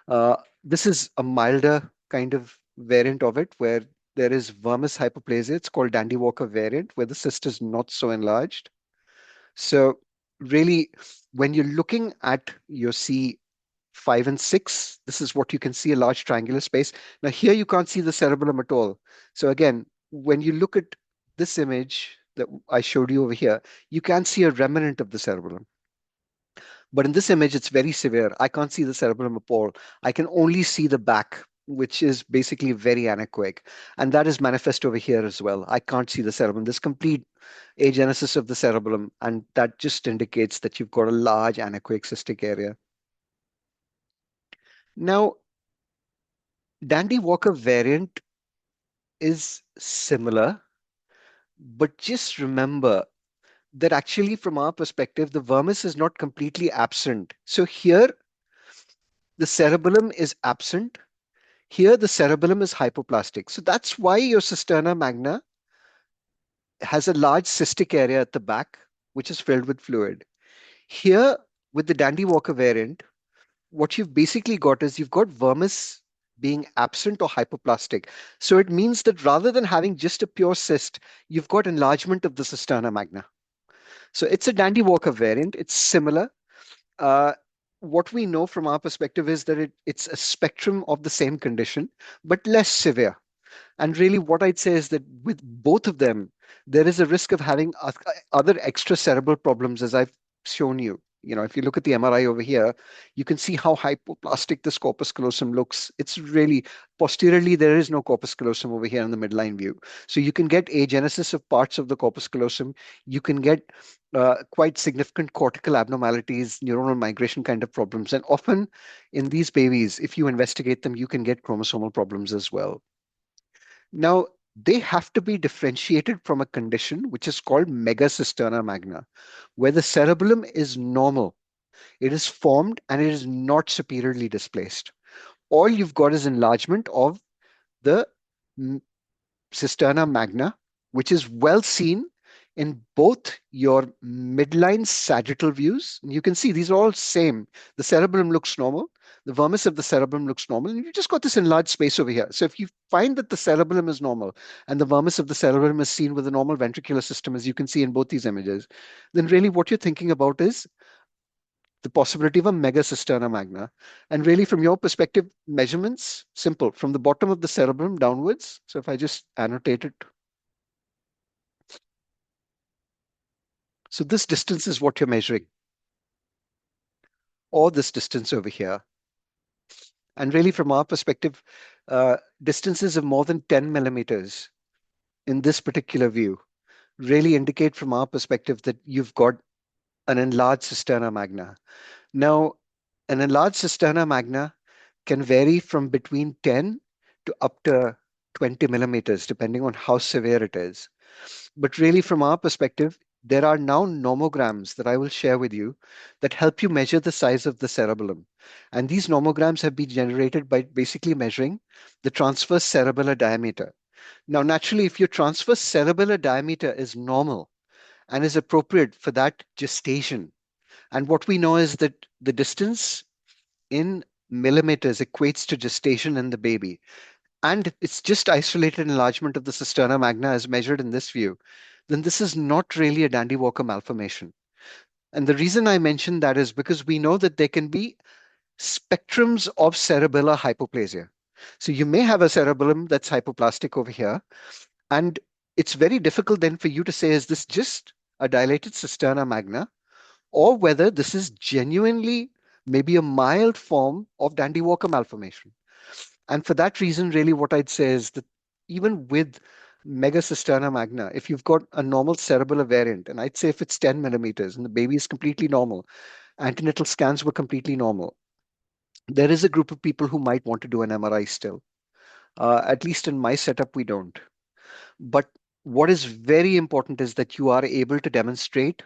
Uh, this is a milder kind of variant of it where there is vermis hypoplasia. It's called Dandy Walker variant, where the cyst is not so enlarged. So really, when you're looking at your C5 and 6, this is what you can see, a large triangular space. Now here you can't see the cerebellum at all. So again, when you look at this image that I showed you over here, you can see a remnant of the cerebellum. But in this image, it's very severe. I can't see the cerebellum at all. I can only see the back, which is basically very anechoic. And that is manifest over here as well. I can't see the cerebellum. There's complete agenesis of the cerebellum, and that just indicates that you've got a large anechoic cystic area. Now, Dandy Walker variant is similar, but just remember that actually, from our perspective, the vermis is not completely absent. So here, the cerebellum is absent. Here, the cerebellum is hypoplastic. So that's why your cisterna magna has a large cystic area at the back, which is filled with fluid. Here, with the Dandy Walker variant, what you've basically got is you've got vermis being absent or hypoplastic. So it means that rather than having just a pure cyst, you've got enlargement of the cisterna magna. So it's a Dandy Walker variant. It's similar. Uh, what we know from our perspective is that it's a spectrum of the same condition, but less severe. And really, what I'd say is that with both of them, there is a risk of having other extra cerebral problems, as I've shown you. You know, if you look at the MRI over here, you can see how hypoplastic this corpus callosum looks. It's really posteriorly, there is no corpus callosum over here in the midline view. So you can get agenesis of parts of the corpus callosum. You can get quite significant cortical abnormalities, neuronal migration kind of problems. And often in these babies, if you investigate them, you can get chromosomal problems as well. Now, they have to be differentiated from a condition which is called megacisterna magna, where the cerebellum is normal. It is formed and it is not superiorly displaced. All you've got is enlargement of the cisterna magna, which is well seen in both your midline sagittal views. You can see these are all same. The cerebellum looks normal. The vermis of the cerebellum looks normal. And you just got this enlarged space over here. So if you find that the cerebellum is normal and the vermis of the cerebellum is seen with a normal ventricular system, as you can see in both these images, then really what you're thinking about is the possibility of a megacisterna magna. And really, from your perspective, measurements, simple, from the bottom of the cerebellum downwards. So if I just annotate it. So this distance is what you're measuring, or this distance over here. And really, from our perspective, distances of more than 10 millimeters in this particular view really indicate from our perspective that you've got an enlarged cisterna magna. Now, an enlarged cisterna magna can vary from between 10 to up to 20 millimeters, depending on how severe it is. But really, from our perspective, there are now nomograms that I will share with you that help you measure the size of the cerebellum. And these nomograms have been generated by basically measuring the transverse cerebellar diameter. Now, naturally, if your transverse cerebellar diameter is normal and is appropriate for that gestation, and what we know is that the distance in millimeters equates to gestation in the baby. And it's just isolated enlargement of the cisterna magna as measured in this view, then this is not really a Dandy Walker malformation. And the reason I mention that is because we know that there can be spectrums of cerebellar hypoplasia. So you may have a cerebellum that's hypoplastic over here, and it's very difficult then for you to say, is this just a dilated cisterna magna, or whether this is genuinely maybe a mild form of Dandy Walker malformation. And for that reason, really what I'd say is that even with megacisterna magna, if you've got a normal cerebellar variant, and I'd say if it's 10 millimeters and the baby is completely normal, antenatal scans were completely normal, there is a group of people who might want to do an MRI still. At least in my setup, we don't. But what is very important is that you are able to demonstrate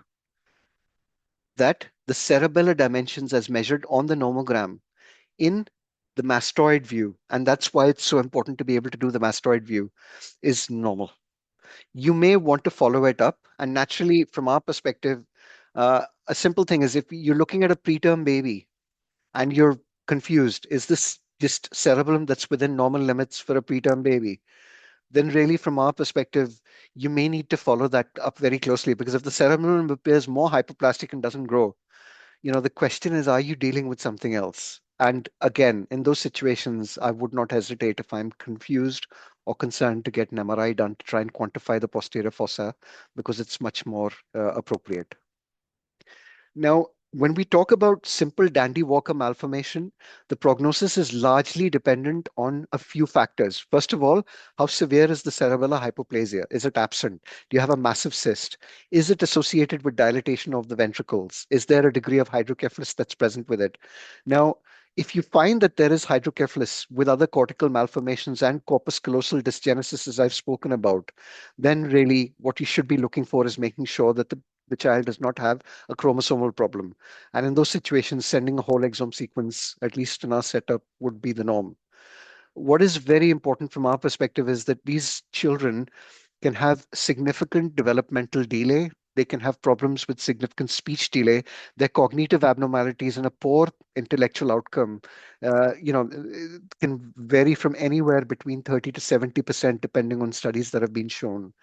that the cerebellar dimensions as measured on the nomogram in the mastoid view, and that's why it's so important to be able to do the mastoid view, is normal. You may want to follow it up, and naturally, from our perspective, a simple thing is if you're looking at a preterm baby and you're confused, is this just cerebellum that's within normal limits for a preterm baby? Then really from our perspective, you may need to follow that up very closely, because if the cerebellum appears more hypoplastic and doesn't grow, the question is, are you dealing with something else? And again, in those situations, I would not hesitate if I'm confused or concerned to get an MRI done to try and quantify the posterior fossa, because it's much more appropriate. Now, when we talk about simple Dandy Walker malformation, the prognosis is largely dependent on a few factors. First of all, how severe is the cerebellar hypoplasia? Is it absent? Do you have a massive cyst? Is it associated with dilatation of the ventricles? Is there a degree of hydrocephalus that's present with it? Now, if you find that there is hydrocephalus with other cortical malformations and corpus callosal dysgenesis, as I've spoken about, then really what you should be looking for is making sure that the child does not have a chromosomal problem. And in those situations, sending a whole exome sequence, at least in our setup, would be the norm. What is very important from our perspective is that these children can have significant developmental delay. They can have problems with significant speech delay, their cognitive abnormalities, and a poor intellectual outcome. Can vary from anywhere between 30 to 70%, depending on studies that have been shown.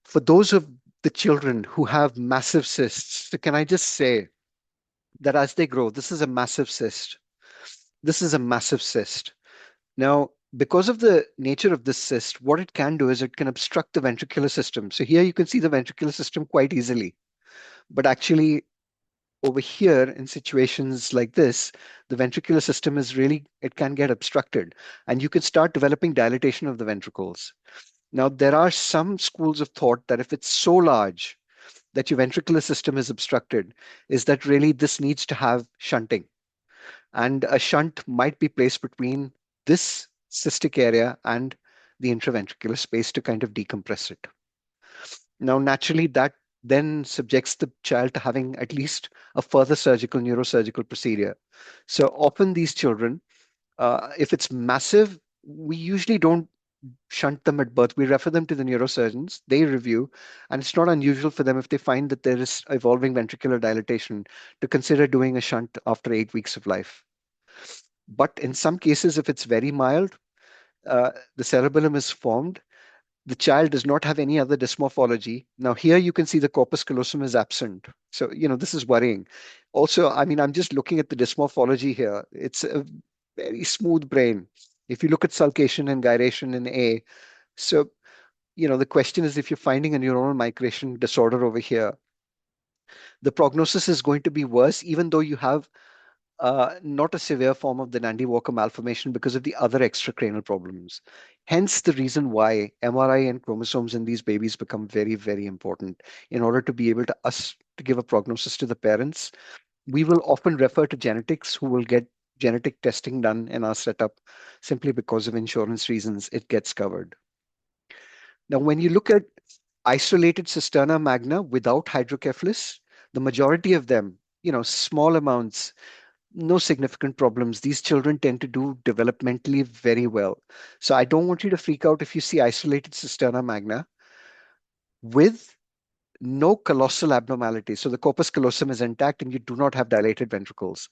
For those of the children who have massive cysts, so can I just say that as they grow, this is a massive cyst. This is a massive cyst. Now, because of the nature of this cyst, what it can do is it can obstruct the ventricular system. So here you can see the ventricular system quite easily. But actually, over here, in situations like this, the ventricular system it can get obstructed. And you can start developing dilatation of the ventricles. Now, there are some schools of thought that if it's so large that your ventricular system is obstructed, is that really this needs to have shunting. And a shunt might be placed between this cystic area and the intraventricular space to kind of decompress it. Now, naturally, that then subjects the child to having at least a further surgical neurosurgical procedure. So often these children, if it's massive, we usually don't shunt them at birth. We refer them to the neurosurgeons. They review, and it's not unusual for them, if they find that there is evolving ventricular dilatation, to consider doing a shunt after 8 weeks of life. But in some cases, if it's very mild, the cerebellum is formed. The child does not have any other dysmorphology. Now, here you can see the corpus callosum is absent. So, this is worrying. Also, I mean, I'm just looking at the dysmorphology here. It's a very smooth brain. If you look at sulcation and gyration in A, so, the question is, if you're finding a neuronal migration disorder over here, the prognosis is going to be worse, even though you have not a severe form of the Dandy-Walker malformation because of the other extracranial problems. Hence the reason why MRI and chromosomes in these babies become very, very important in order to be able to give a prognosis to the parents. We will often refer to genetics, who will get genetic testing done in our setup simply because of insurance reasons. It gets covered. Now, when you look at isolated cisterna magna without hydrocephalus, the majority of them, small amounts, no significant problems. These children tend to do developmentally very well. So I don't want you to freak out if you see isolated cisterna magna with no colossal abnormalities. So the corpus callosum is intact and you do not have dilated ventricles.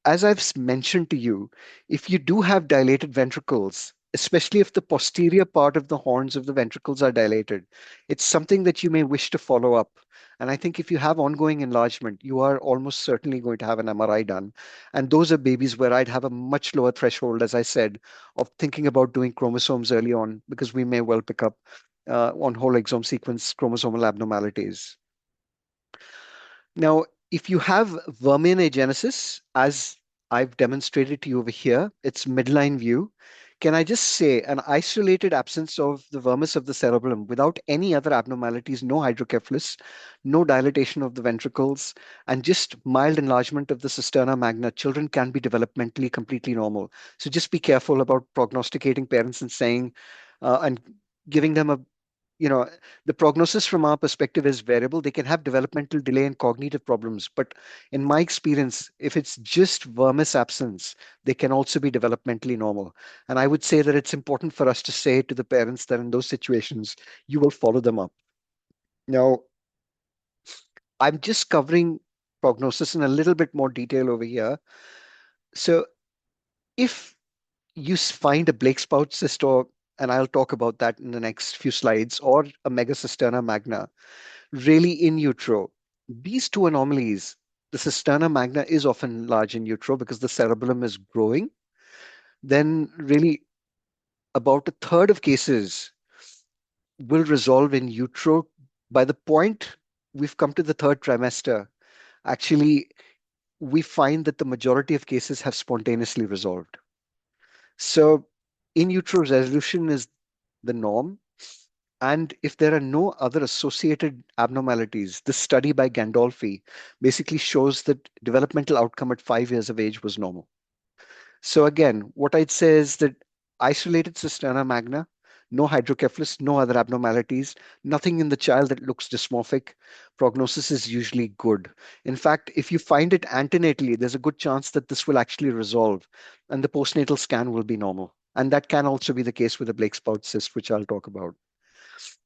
As I've mentioned to you, if you do have dilated ventricles, especially if the posterior part of the horns of the ventricles are dilated, it's something that you may wish to follow up. And I think if you have ongoing enlargement, you are almost certainly going to have an MRI done. And those are babies where I'd have a much lower threshold, as I said, of thinking about doing chromosomes early on, because we may well pick up on whole exome sequence chromosomal abnormalities. Now, if you have vermin agenesis, as I've demonstrated to you over here, it's midline view. Can I just say an isolated absence of the vermis of the cerebellum without any other abnormalities, no hydrocephalus, no dilatation of the ventricles, and just mild enlargement of the cisterna magna, children can be developmentally completely normal. So just be careful about prognosticating parents and saying, and giving them the prognosis from our perspective is variable. They can have developmental delay and cognitive problems. But in my experience, if it's just vermis absence, they can also be developmentally normal. And I would say that it's important for us to say to the parents that in those situations, you will follow them up. Now, I'm just covering prognosis in a little bit more detail over here. So if you find a Blake spout cyst, or, and I'll talk about that in the next few slides, or a megacisterna magna, really in utero, these two anomalies, the cisterna magna is often large in utero because the cerebellum is growing, then really about a third of cases will resolve in utero. By the point we've come to the third trimester, actually, we find that the majority of cases have spontaneously resolved. So in utero resolution is the norm. And if there are no other associated abnormalities, this study by Gandolfi basically shows that developmental outcome at 5 years of age was normal. So again, what I'd say is that isolated cisterna magna, no hydrocephalus, no other abnormalities, nothing in the child that looks dysmorphic. Prognosis is usually good. In fact, if you find it antenatally, there's a good chance that this will actually resolve and the postnatal scan will be normal. And that can also be the case with a Blake spout cyst, which I'll talk about.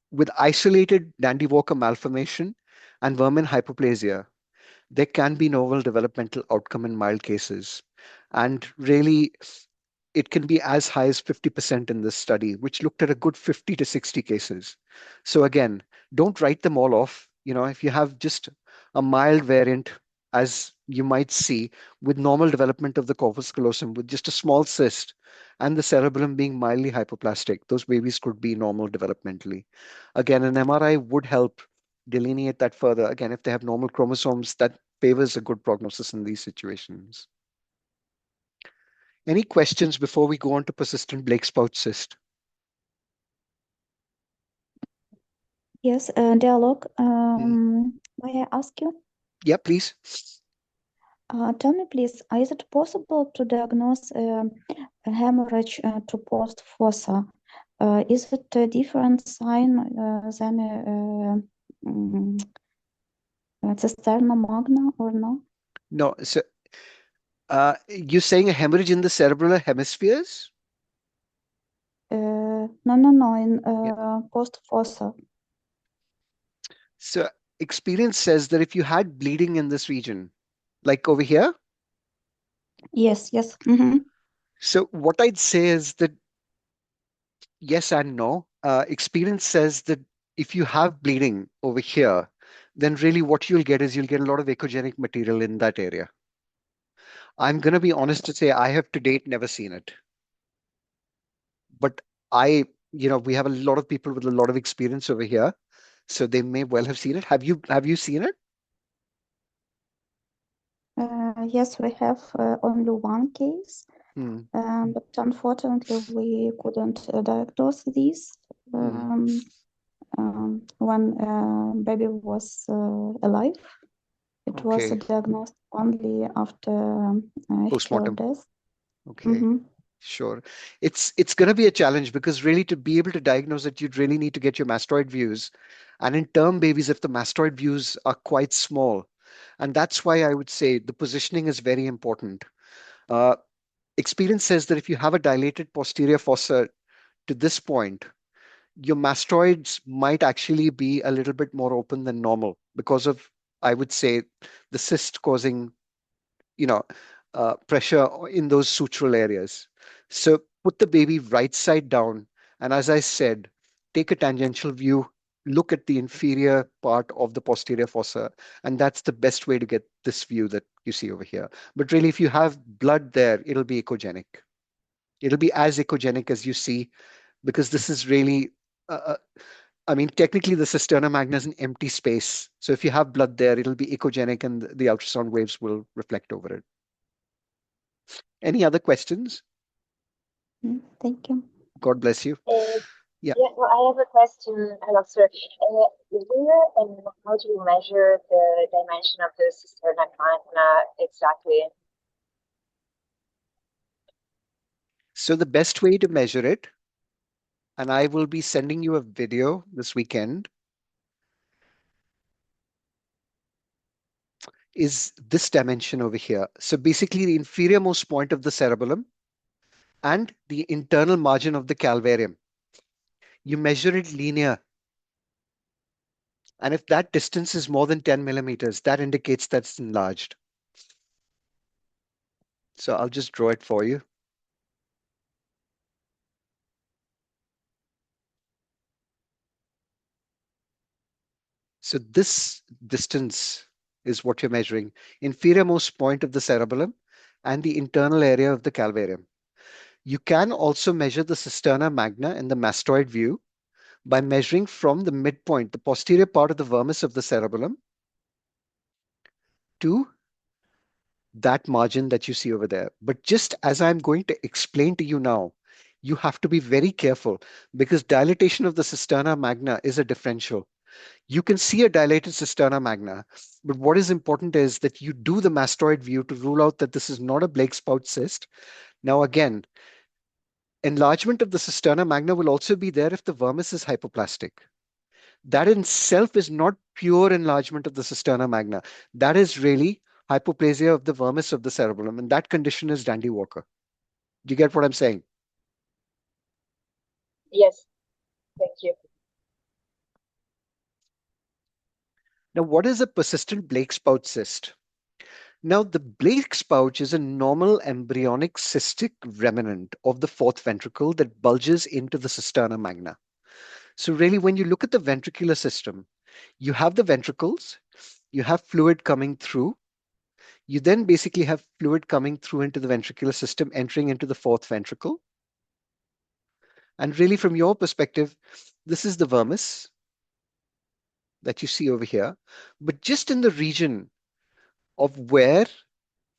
With isolated Dandy-Walker malformation and Vermin hypoplasia, there can be novel developmental outcome in mild cases. And really, it can be as high as 50% in this study, which looked at a good 50 to 60 cases. So again, don't write them all off. If you have just a mild variant, as you might see, with normal development of the corpus callosum, with just a small cyst and the cerebellum being mildly hypoplastic, those babies could be normal developmentally. Again, an MRI would help delineate that further. Again, if they have normal chromosomes, that favors a good prognosis in these situations. Any questions before we go on to persistent Blake spout cyst? Yes, dialogue. May I ask you? Yeah, please. Tell me, please, is it possible to diagnose a hemorrhage to post fossa? Is it a different sign than a cisterna magna or no? No, so you're saying a hemorrhage in the cerebral hemispheres? No, in Yeah. post fossa. So experience says that if you had bleeding in this region, like over here, Yes, yes. Mm-hmm. so what I'd say is that yes and no. Experience says that if you have bleeding over here, then really what you'll get is you'll get a lot of echogenic material in that area. I'm going to be honest to say I have to date never seen it. But we have a lot of people with a lot of experience over here, so they may well have seen it. Have you seen it? Yes, we have only one case, Hmm. but unfortunately we couldn't diagnose this when baby was alive. It was Okay. diagnosed only after her Postmortem. death. Okay. Mm-hmm. Sure. It's going to be a challenge because really to be able to diagnose it, you'd really need to get your mastoid views. And in term babies, if the mastoid views are quite small, and that's why I would say the positioning is very important. Uh, Experience says that if you have a dilated posterior fossa to this point, your mastoids might actually be a little bit more open than normal because of, I would say, the cyst causing, you know, pressure in those sutural areas. So put the baby right side down. And as I said, take a tangential view, look at the inferior part of the posterior fossa. And that's the best way to get this view that you see over here. But really, if you have blood there, it'll be echogenic. It'll be as echogenic as you see because this is really, I mean, technically the cisterna magna is an empty space. So if you have blood there, it'll be echogenic and the ultrasound waves will reflect over it. Any other questions? Thank you. God bless you. Yeah. Yeah, well, I have a question, doctor. Where and how do you measure the dimension of the cisterna magna exactly? So the best way to measure it, and I will be sending you a video this weekend, is this dimension over here. So basically the inferior most point of the cerebellum and the internal margin of the calvarium. You measure it linear. And if that distance is more than 10 millimeters, that indicates that's enlarged. So I'll just draw it for you. So this distance is what you're measuring, inferior-most point of the cerebellum and the internal area of the calvarium. You can also measure the cisterna magna in the mastoid view by measuring from the midpoint, the posterior part of the vermis of the cerebellum, to that margin that you see over there. But just as I'm going to explain to you now, you have to be very careful because dilatation of the cisterna magna is a differential. You can see a dilated cisterna magna, but what is important is that you do the mastoid view to rule out that this is not a Blake spout cyst. Now, again, enlargement of the cisterna magna will also be there if the vermis is hypoplastic. That in itself is not pure enlargement of the cisterna magna. That is really hypoplasia of the vermis of the cerebellum, and that condition is Dandy Walker. Do you get what I'm saying? Yes, thank you. Now, what is a persistent Blake spout cyst? Now, the Blake spout is a normal embryonic cystic remnant of the fourth ventricle that bulges into the cisterna magna. So really, when you look at the ventricular system, you have the ventricles, you have fluid coming through. You then basically have fluid coming through into the ventricular system, entering into the fourth ventricle. And really, from your perspective, this is the vermis that you see over here. But just in the region of where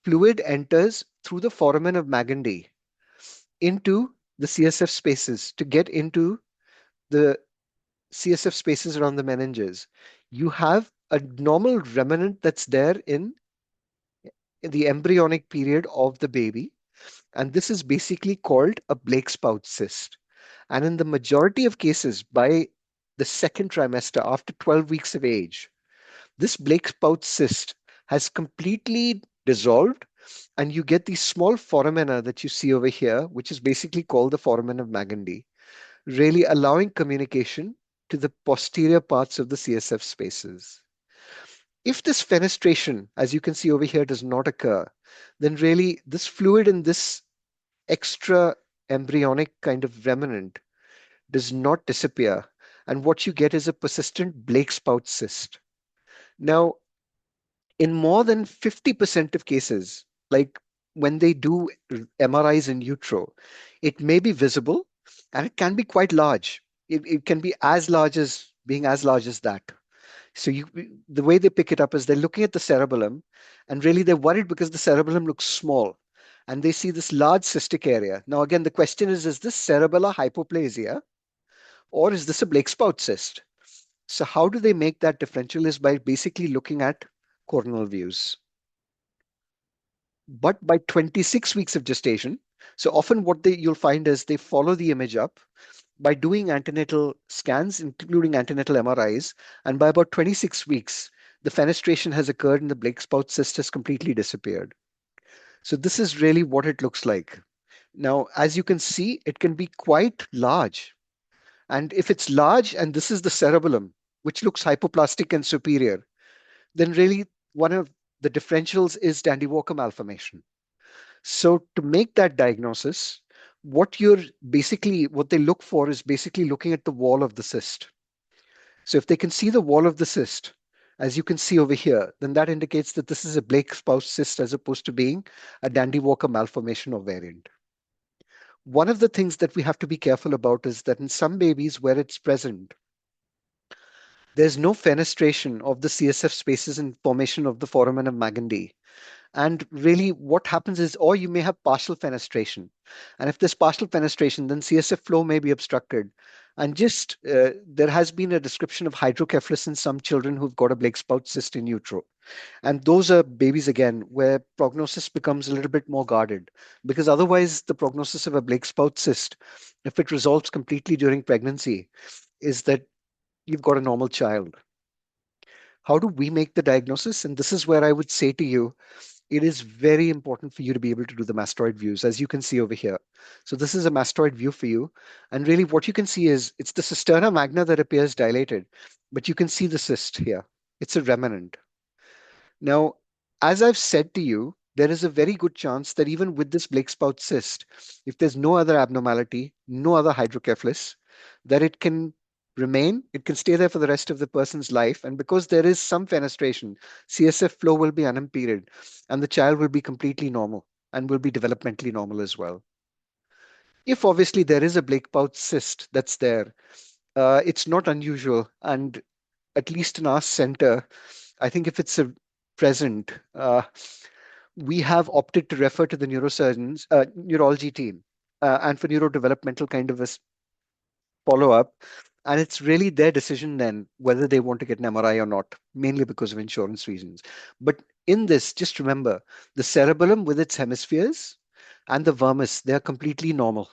fluid enters through the foramen of Magendie into the CSF spaces to get into the CSF spaces around the meninges, you have a normal remnant that's there in the embryonic period of the baby. And this is basically called a Blake spout cyst. And in the majority of cases, by the second trimester, after 12 weeks of age, this Blake spout cyst has completely dissolved, and you get these small foramina that you see over here, which is basically called the foramen of Magendie, really allowing communication to the posterior parts of the CSF spaces. If this fenestration, as you can see over here, does not occur, then really this fluid in this extra embryonic kind of remnant does not disappear. And what you get is a persistent Blake spout cyst. Now, in more than 50% of cases, like when they do MRIs in utero, it may be visible and it can be quite large. It can be as large as being as large as that. So the way they pick it up is they're looking at the cerebellum, and really they're worried because the cerebellum looks small, and they see this large cystic area. Now, again, the question is this cerebellar hypoplasia, or is this a Blake spout cyst? So how do they make that differential is by basically looking at coronal views. But by 26 weeks of gestation, so often what you'll find is they follow the image up by doing antenatal scans, including antenatal MRIs, and by about 26 weeks, the fenestration has occurred and the Blake spout cyst has completely disappeared. So this is really what it looks like. Now, as you can see, it can be quite large. And if it's large and this is the cerebellum, which looks hypoplastic and superior, then really one of the differentials is Dandy Walker malformation. So to make that diagnosis, what they look for is basically looking at the wall of the cyst. So if they can see the wall of the cyst, as you can see over here, then that indicates that this is a Blake spout cyst as opposed to being a Dandy Walker malformation or variant. One of the things that we have to be careful about is that in some babies where it's present, there's no fenestration of the CSF spaces in formation of the foramen of Magendie. And really what happens is, or you may have partial fenestration. And if there's partial fenestration, then CSF flow may be obstructed. And there has been a description of hydrocephalus in some children who've got a Blake spout cyst in utero. And those are babies, again, where prognosis becomes a little bit more guarded. Because otherwise, the prognosis of a Blake spout cyst, if it resolves completely during pregnancy, is that you've got a normal child. How do we make the diagnosis? And this is where I would say to you, it is very important for you to be able to do the mastoid views, as you can see over here. So this is a mastoid view for you. And really what you can see is it's the cisterna magna that appears dilated, but you can see the cyst here. It's a remnant. Now, as I've said to you, there is a very good chance that even with this Blake spout cyst, if there's no other abnormality, no other hydrocephalus, that it can remain, it can stay there for the rest of the person's life. And because there is some fenestration, CSF flow will be unimpeded and the child will be completely normal and will be developmentally normal as well. If obviously there is a Blake spout cyst that's there, it's not unusual. And at least in our center, I think if it's a present, we have opted to refer to the neurosurgeons, neurology team, and for neurodevelopmental kind of a follow-up. And it's really their decision then whether they want to get an MRI or not, mainly because of insurance reasons. But in this, just remember the cerebellum with its hemispheres and the vermis, they're completely normal.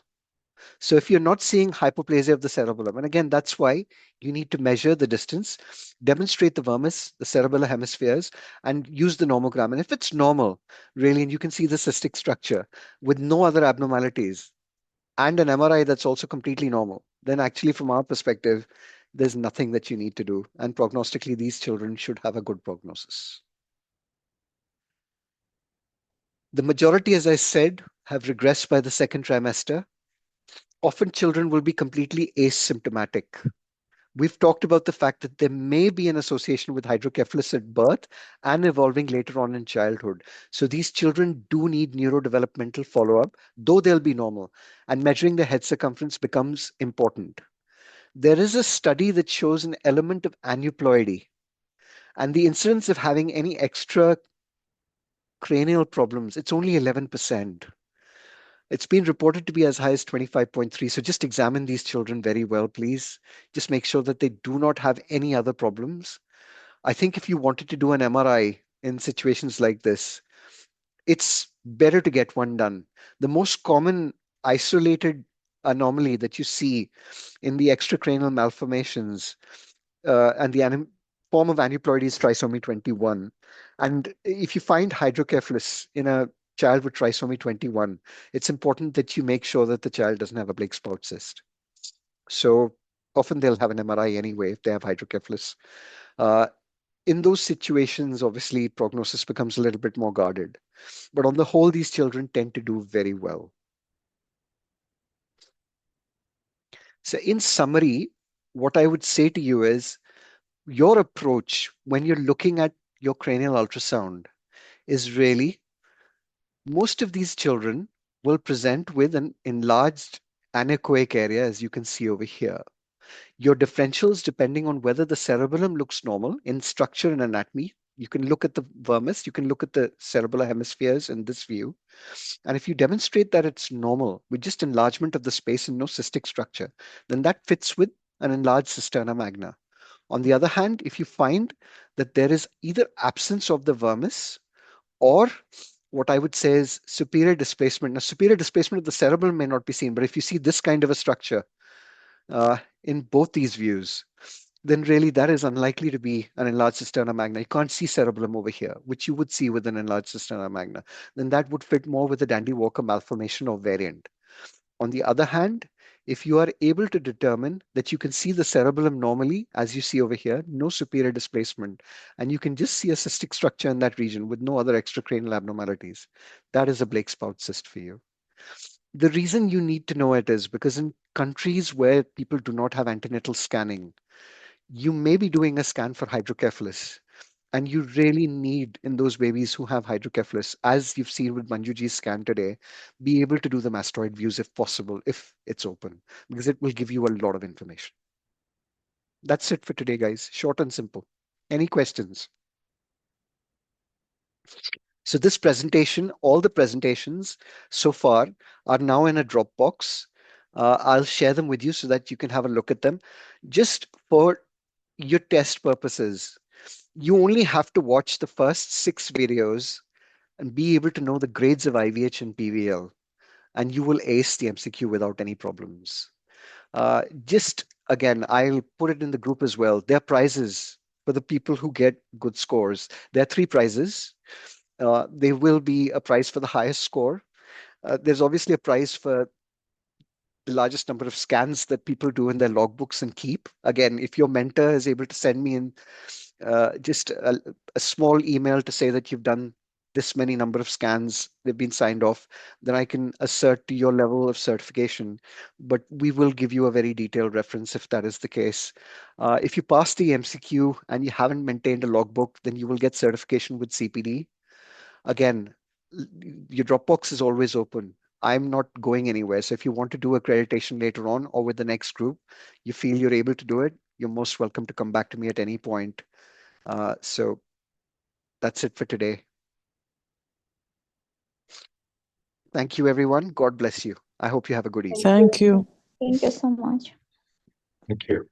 So if you're not seeing hypoplasia of the cerebellum, and again, that's why you need to measure the distance, demonstrate the vermis, the cerebellar hemispheres, and use the nomogram. And if it's normal, really, and you can see the cystic structure with no other abnormalities, and an MRI that's also completely normal, then actually, from our perspective, there's nothing that you need to do. And prognostically, these children should have a good prognosis. The majority, as I said, have regressed by the second trimester. Often children will be completely asymptomatic. We've talked about the fact that there may be an association with hydrocephalus at birth and evolving later on in childhood. So these children do need neurodevelopmental follow-up, though they'll be normal, and measuring the head circumference becomes important. There is a study that shows an element of aneuploidy, and the incidence of having any extra cranial problems, it's only 11%. It's been reported to be as high as 25.3. So just examine these children very well, please. Just make sure that they do not have any other problems. I think if you wanted to do an MRI in situations like this, it's better to get one done. The most common isolated anomaly that you see in the extracranial malformations and the form of aneuploidy is trisomy 21. And if you find hydrocephalus in a child with trisomy 21, it's important that you make sure that the child doesn't have a Blake spout cyst. So often they'll have an MRI anyway if they have hydrocephalus. In those situations, obviously, prognosis becomes a little bit more guarded. But on the whole, these children tend to do very well. So in summary, what I would say to you is your approach when you're looking at your cranial ultrasound is really most of these children will present with an enlarged anechoic area, as you can see over here. Your differentials, depending on whether the cerebellum looks normal in structure and anatomy, you can look at the vermis, you can look at the cerebellar hemispheres in this view. And if you demonstrate that it's normal with just enlargement of the space and no cystic structure, then that fits with an enlarged cisterna magna. On the other hand, if you find that there is either absence of the vermis or what I would say is superior displacement. Now, superior displacement of the cerebellum may not be seen, but if you see this kind of a structure in both these views, then really that is unlikely to be an enlarged cisterna magna. You can't see cerebellum over here, which you would see with an enlarged cisterna magna. Then that would fit more with a Dandy-Walker malformation or variant. On the other hand, if you are able to determine that you can see the cerebellum normally, as you see over here, no superior displacement, and you can just see a cystic structure in that region with no other extracranial abnormalities, that is a Blake spout cyst for you. The reason you need to know it is because in countries where people do not have antenatal scanning, you may be doing a scan for hydrocephalus. And you really need, in those babies who have hydrocephalus, as you've seen with Manjuji's scan today, be able to do the mastoid views if possible, if it's open, because it will give you a lot of information. That's it for today, guys. Short and simple. Any questions? So this presentation, all the presentations so far are now in a Dropbox. I'll share them with you so that you can have a look at them. Just for your test purposes, you only have to watch the first 6 videos and be able to know the grades of IVH and PVL, and you will ace the MCQ without any problems. Just again, I'll put it in the group as well. There are prizes for the people who get good scores. There are 3 prizes. There will be a prize for the highest score. There's obviously a prize for the largest number of scans that people do in their logbooks and keep. Again, if your mentor is able to send me in just a small email to say that you've done this many number of scans, they've been signed off, then I can assert your level of certification. But we will give you a very detailed reference if that is the case. If you pass the MCQ and you haven't maintained a logbook, then you will get certification with CPD. Again, your Dropbox is always open. I'm not going anywhere. So if you want to do accreditation later on or with the next group, you feel you're able to do it, you're most welcome to come back to me at any point. So that's it for today. Thank you, everyone. God bless you. I hope you have a good evening. Thank Thank you. Thank you so much. Thank you.